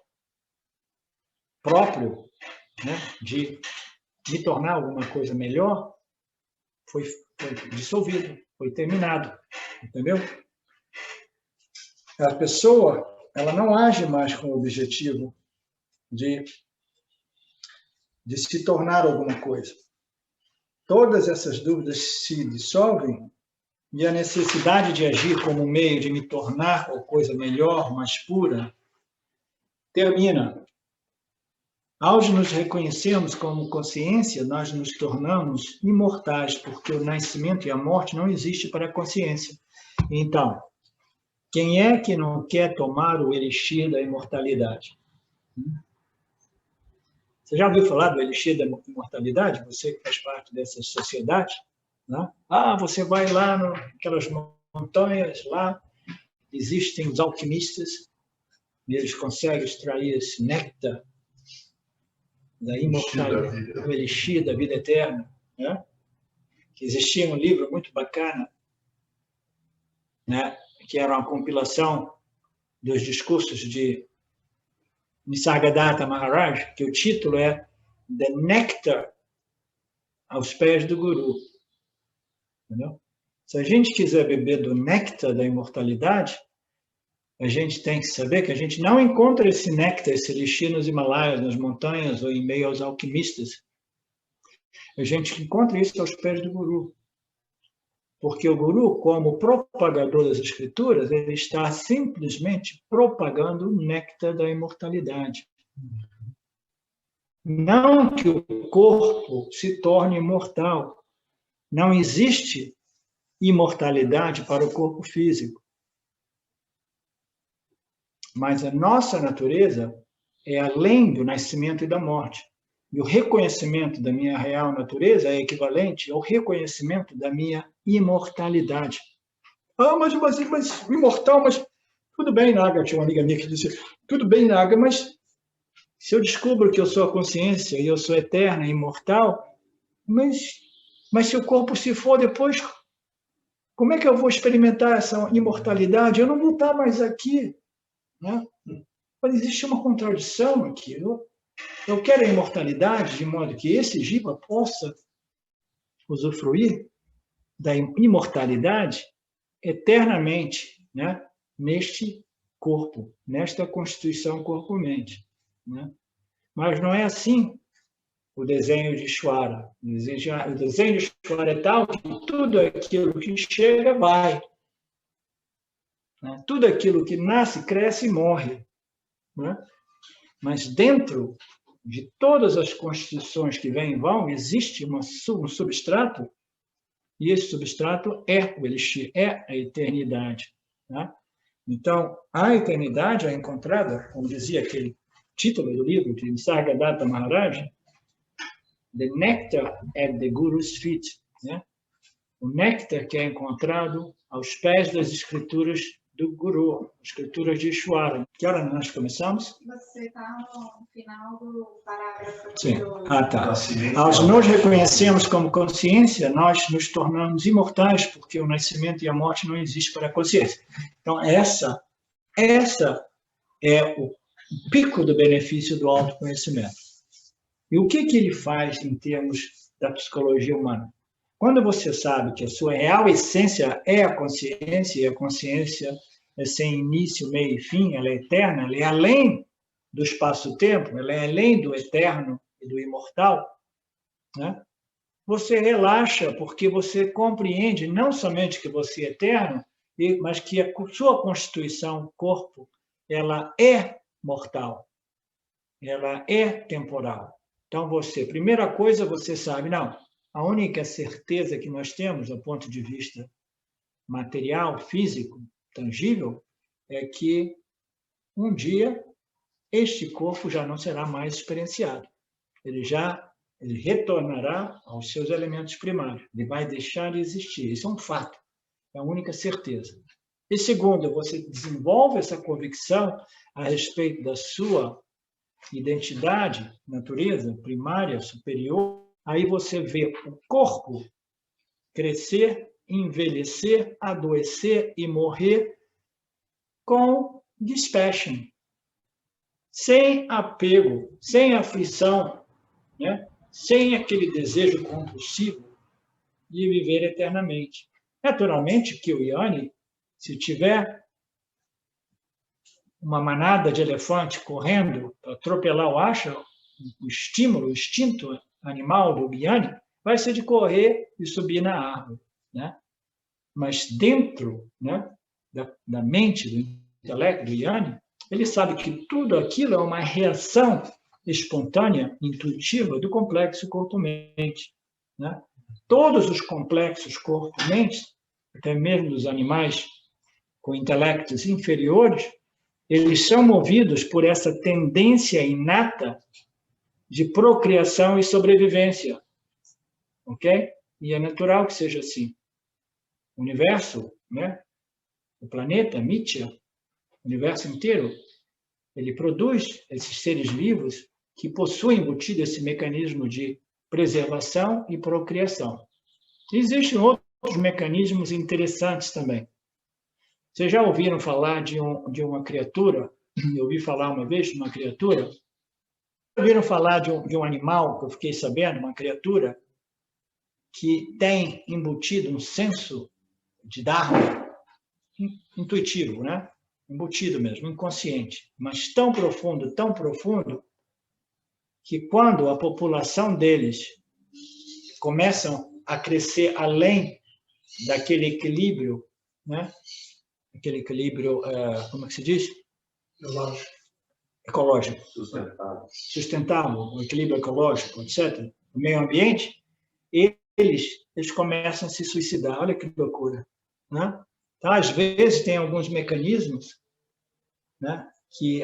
Próprio, né? De me tornar alguma coisa melhor, foi dissolvido, foi terminado, entendeu? A pessoa, ela não age mais com o objetivo de se tornar alguma coisa. Todas essas dúvidas se dissolvem e a necessidade de agir como meio de me tornar uma coisa melhor, mais pura, termina. Ao nos reconhecermos como consciência, nós nos tornamos imortais, porque o nascimento e a morte não existem para a consciência. Então, quem é que não quer tomar o elixir da imortalidade? Você já ouviu falar do elixir da imortalidade? Você que faz parte dessa sociedade? Né? Você vai lá naquelas montanhas, lá existem os alquimistas, e eles conseguem extrair esse néctar da imortalidade, o elixir da vida eterna. Né? Que existia um livro muito bacana, né? Que era uma compilação dos discursos de Nisargadatta Maharaj, que o título é The Nectar aos pés do Guru. Entendeu? Se a gente quiser beber do néctar da imortalidade, a gente tem que saber que a gente não encontra esse néctar, esse elixir nos Himalaias, nas montanhas ou em meio aos alquimistas. A gente encontra isso aos pés do Guru. Porque o Guru, como propagador das escrituras, ele está simplesmente propagando o néctar da imortalidade. Não que o corpo se torne imortal. Não existe imortalidade para o corpo físico. Mas a nossa natureza é além do nascimento e da morte. E o reconhecimento da minha real natureza é equivalente ao reconhecimento da minha imortalidade. Mas imortal, mas tudo bem, Naga, tinha uma amiga minha que disse, tudo bem, Naga, mas se eu descubro que eu sou a consciência e eu sou eterna e imortal, mas se o corpo se for depois, como é que eu vou experimentar essa imortalidade? Eu não vou estar mais aqui. Né? Mas existe uma contradição aqui. Eu quero a imortalidade de modo que esse jiva possa usufruir da imortalidade eternamente, né? Neste corpo, nesta constituição corpo-mente. Né? Mas não é assim o desenho de Ishvara. O desenho de Ishvara é tal que tudo aquilo que chega vai. Né? Tudo aquilo que nasce, cresce e morre. Né? Mas dentro de todas as constituições que vêm e vão, existe um substrato, e esse substrato é o elixir, é a eternidade. Né? Então, a eternidade é encontrada, como dizia aquele título do livro de Nisargadatta Maharaj, the nectar at the Guru's feet, né? O néctar que é encontrado aos pés das escrituras do Guru, escrituras de Ishwara. Que hora nós começamos? Você está no final do parágrafo. Sim. Tá. Ao nos reconhecermos como consciência, nós nos tornamos imortais, porque o nascimento e a morte não existem para a consciência. Então, essa é o pico do benefício do autoconhecimento. E o que ele faz em termos da psicologia humana? Quando você sabe que a sua real essência é a consciência, e a consciência é sem início, meio e fim, ela é eterna, ela é além do espaço-tempo, ela é além do eterno e do imortal, né? Você relaxa porque você compreende não somente que você é eterno, mas que a sua constituição, corpo, ela é mortal, ela é temporal. Então, primeira coisa, você sabe, não, a única certeza que nós temos, do ponto de vista material, físico, tangível, é que um dia este corpo já não será mais experienciado. Ele retornará aos seus elementos primários. Ele vai deixar de existir. Isso é um fato. É a única certeza. E segundo, você desenvolve essa convicção a respeito da sua identidade, natureza primária, superior, aí você vê o corpo crescer, envelhecer, adoecer e morrer com dispassion, sem apego, sem aflição, né? Sem aquele desejo compulsivo de viver eternamente. Naturalmente que o Yanni, se tiver uma manada de elefante correndo para atropelar o Asha, o estímulo, o instinto animal do Yanni vai ser de correr e subir na árvore, né? Mas dentro, né, da mente, do intelecto do Yanni, ele sabe que tudo aquilo é uma reação espontânea, intuitiva, do complexo corpo-mente, né? Todos os complexos corpo-mente, até mesmo dos animais com intelectos inferiores, eles são movidos por essa tendência inata de procriação e sobrevivência, ok? E é natural que seja assim. O universo, né? O planeta, Mitya, o universo inteiro, ele produz esses seres vivos que possuem embutido esse mecanismo de preservação e procriação. Existem outros mecanismos interessantes também. Vocês já ouviram falar de uma criatura? Eu ouvi falar uma vez de uma criatura. Ouviram falar de um animal, que eu fiquei sabendo, uma criatura que tem embutido um senso de Dharma intuitivo, né? Embutido mesmo, inconsciente, mas tão profundo, que quando a população deles começam a crescer além daquele equilíbrio, né? Aquele equilíbrio, como é que se diz? Ecológico. Sustentável, o equilíbrio ecológico, etc. O meio ambiente, eles começam a se suicidar. Olha que loucura, né? Então, às vezes, tem alguns mecanismos, né, que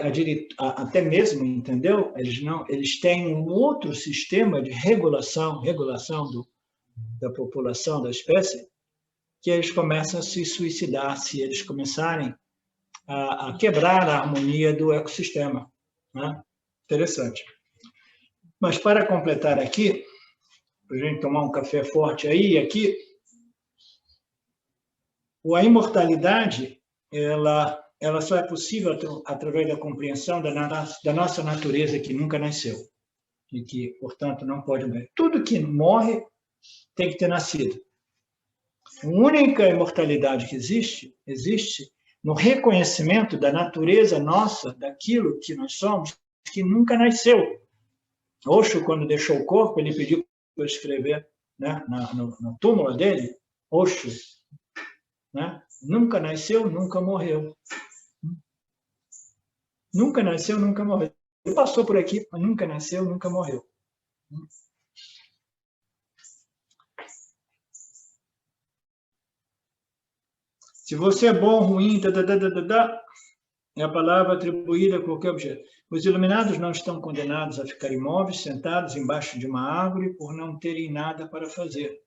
até mesmo, entendeu? Eles têm um outro sistema de regulação da população, da espécie, que eles começam a se suicidar se eles começarem a quebrar a harmonia do ecossistema, né? Interessante. Mas, para completar aqui, para a gente tomar um café forte aí e aqui, a imortalidade, ela só é possível através da compreensão da nossa natureza que nunca nasceu e que, portanto, não pode morrer. Tudo que morre tem que ter nascido. A única imortalidade que existe no reconhecimento da natureza nossa, daquilo que nós somos, que nunca nasceu. Osho, quando deixou o corpo, ele pediu para eu escrever, né, no túmulo dele, Osho, né? Nunca nasceu, nunca morreu. Nunca nasceu, nunca morreu. Ele passou por aqui, mas nunca nasceu, nunca morreu. Se você é bom, ruim, é a palavra atribuída a qualquer objeto. Os iluminados não estão condenados a ficar imóveis, sentados embaixo de uma árvore, por não terem nada para fazer.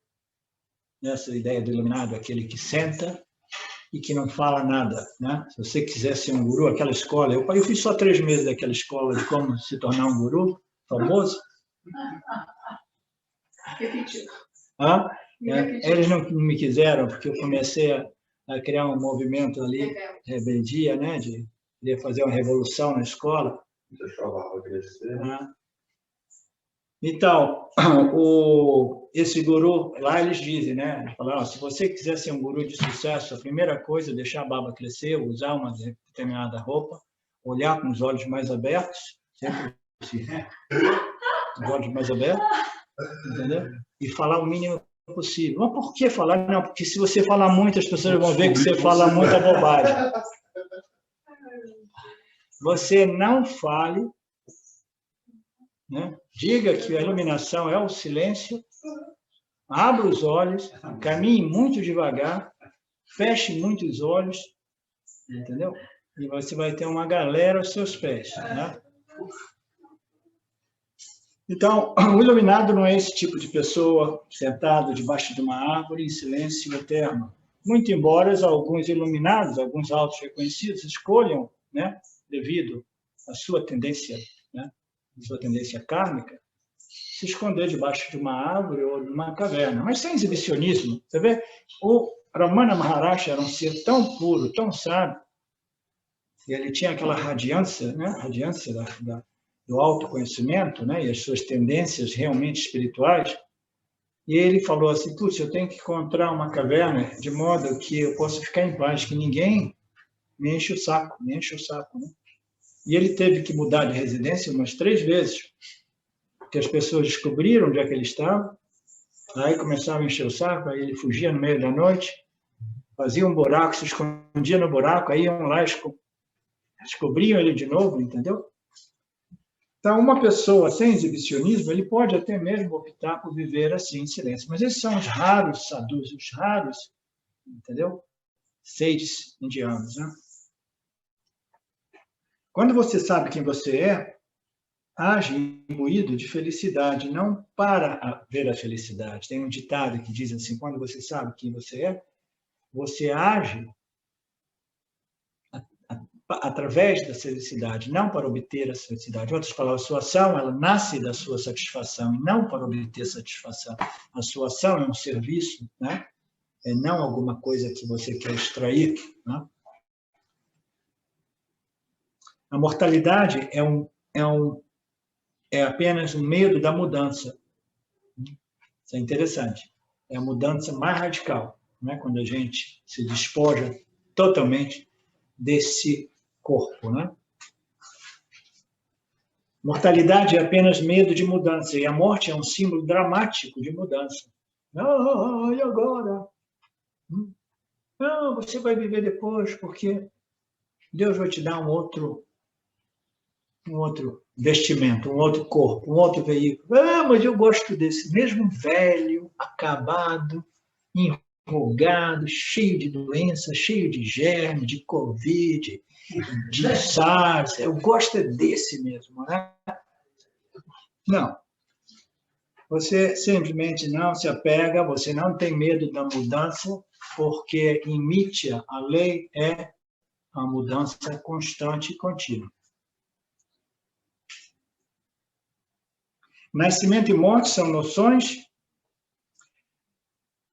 Essa ideia do iluminado, aquele que senta e que não fala nada, né? Se você quiser ser um guru, aquela escola, eu fiz só 3 meses daquela escola de como se tornar um guru famoso. Repetiu. Eles não me quiseram, porque eu comecei a criar um movimento ali, rebeldia, né? De querer fazer uma revolução na escola. Então, esse guru, lá eles dizem, né? Eles falaram, se você quiser ser um guru de sucesso, a primeira coisa é deixar a barba crescer, usar uma determinada roupa, olhar com os olhos mais abertos, sempre assim, os olhos mais abertos, entendeu? E falar o mínimo possível. Mas por que falar? Não, porque se você falar muito, as pessoas vão ver que você fala muita bobagem. Você não fale, né? Diga que a iluminação é o silêncio, abra os olhos, caminhe muito devagar, feche muito os olhos, entendeu? E você vai ter uma galera aos seus pés, né? Então, o iluminado não é esse tipo de pessoa sentado debaixo de uma árvore em silêncio eterno. Muito embora alguns iluminados, alguns altos reconhecidos, escolham, né, devido à sua tendência, né, sua tendência kármica, se esconder debaixo de uma árvore ou de uma caverna, mas sem exibicionismo. Você vê, o Ramana Maharshi era um ser tão puro, tão sábio, e ele tinha aquela radiância, né, radiância do autoconhecimento, né, e as suas tendências realmente espirituais. E ele falou assim, putz, eu tenho que encontrar uma caverna de modo que eu possa ficar em paz, que ninguém me enche o saco, né? E ele teve que mudar de residência umas 3 vezes, porque as pessoas descobriram onde é que ele estava, aí começavam a encher o saco, aí ele fugia no meio da noite, fazia um buraco, se escondia no buraco, aí iam lá, descobriam ele de novo, entendeu? Então, uma pessoa sem exibicionismo, ele pode até mesmo optar por viver assim, em silêncio. Mas esses são os raros sadhus, os raros, entendeu? Sages indianos, né? Quando você sabe quem você é, age imbuído de felicidade, não para ver a felicidade. Tem um ditado que diz assim, quando você sabe quem você é, você age através da felicidade, não para obter a felicidade. Em outras palavras, a sua ação, ela nasce da sua satisfação, e não para obter satisfação. A sua ação é um serviço, né? É não alguma coisa que você quer extrair, né? A mortalidade é apenas um medo da mudança. Isso é interessante. É a mudança mais radical, né? Quando a gente se despoja totalmente desse corpo, né? Mortalidade é apenas medo de mudança, e a morte é um símbolo dramático de mudança. Ah, e agora? Não, você vai viver depois, porque Deus vai te dar um outro vestimento, um outro corpo, um outro veículo. Ah, mas eu gosto desse, mesmo velho, acabado, enrugado, cheio de doença, cheio de germe, de Covid, de SARS. Eu gosto desse mesmo, né? Não. Você simplesmente não se apega, você não tem medo da mudança, porque em Mithya a lei é a mudança constante e contínua. Nascimento e morte são noções.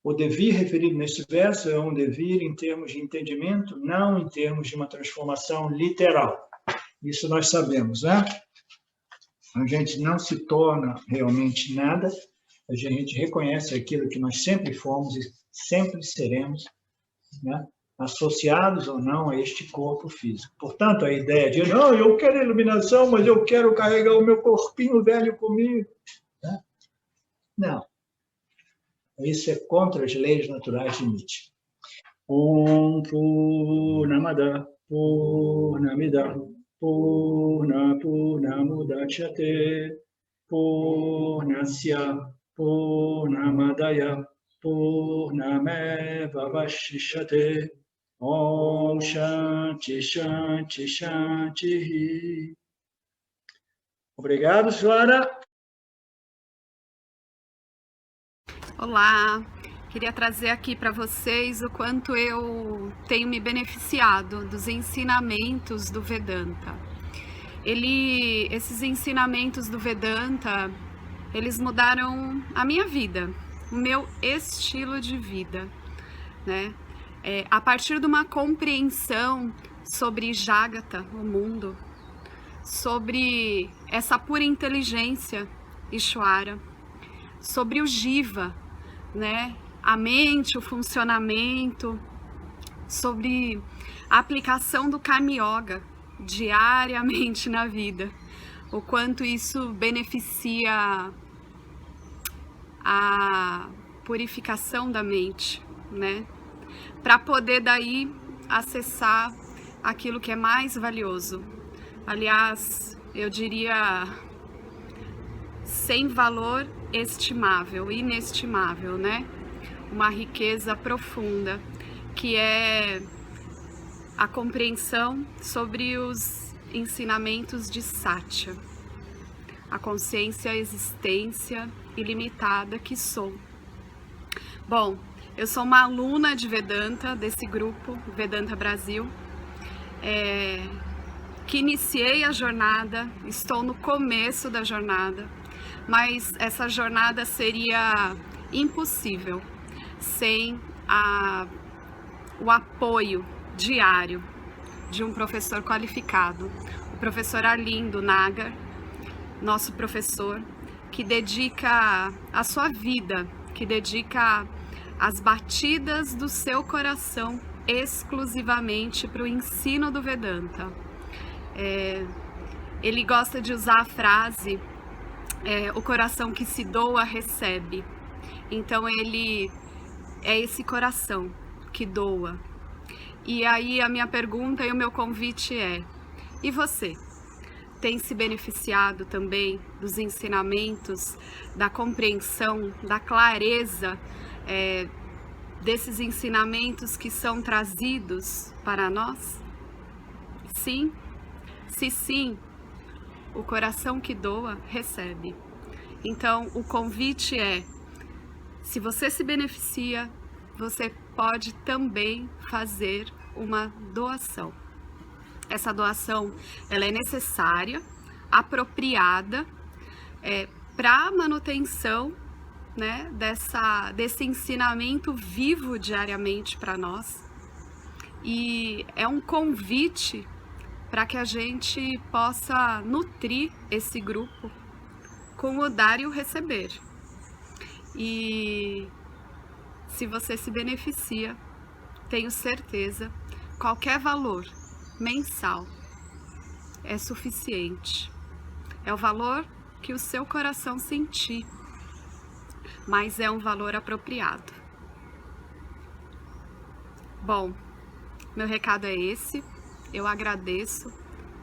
O devir referido neste verso é um devir em termos de entendimento, não em termos de uma transformação literal. Isso nós sabemos, né? A gente não se torna realmente nada, a gente reconhece aquilo que nós sempre fomos e sempre seremos, né? Associados ou não a este corpo físico. Portanto, a ideia de, não, eu quero iluminação, mas eu quero carregar o meu corpinho velho comigo. Né? Não. Isso é contra as leis naturais de Nietzsche. Om Purnamada Purnamidam Purnamudachyate Purnasya Purnamadaya Purnameva Vashishyate Om Shanti Shanti Shanti. Obrigado, Joara. Olá, queria trazer aqui para vocês o quanto eu tenho me beneficiado dos ensinamentos do Vedanta. Esses ensinamentos do Vedanta, eles mudaram a minha vida, o meu estilo de vida, né? A partir de uma compreensão sobre Jagata, o mundo, sobre essa pura inteligência, Ishvara, sobre o Jiva, né? A mente, o funcionamento, sobre a aplicação do Karma Yoga diariamente na vida, o quanto isso beneficia a purificação da mente, né? Para poder daí acessar aquilo que é mais valioso. Aliás, eu diria sem valor estimável, inestimável, né? Uma riqueza profunda, que é a compreensão sobre os ensinamentos de Satya, a consciência, a existência ilimitada que sou. Bom, eu sou uma aluna de Vedanta, desse grupo, Vedanta Brasil, que iniciei a jornada, estou no começo da jornada, mas essa jornada seria impossível sem o apoio diário de um professor qualificado, o professor Arlindo Nagar, nosso professor, que dedica a sua vida, que dedica as batidas do seu coração exclusivamente para o ensino do Vedanta. Ele gosta de usar a frase o coração que se doa recebe. Então ele é esse coração que doa. E aí a minha pergunta e o meu convite é: e você? Tem se beneficiado também dos ensinamentos, da compreensão, da clareza desses ensinamentos que são trazidos para nós? Sim? Se sim, o coração que doa recebe. Então o convite é: se você se beneficia, você pode também fazer uma doação. Essa doação, ela é necessária, apropriada, para a manutenção, né, desse ensinamento vivo diariamente para nós. E é um convite para que a gente possa nutrir esse grupo com o dar e o receber. E se você se beneficia, tenho certeza, qualquer valor mensal é suficiente. É o valor que o seu coração sentir, mas é um valor apropriado. Bom, meu recado é esse. Eu agradeço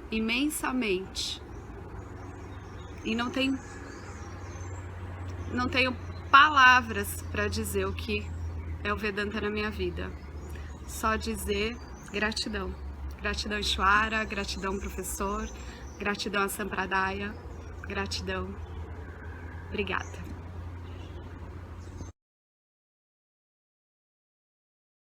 imensamente e não tenho palavras para dizer o que é o Vedanta na minha vida. Só dizer gratidão. Gratidão Ishvara, gratidão professor, gratidão a Sampradaya, gratidão. Obrigada.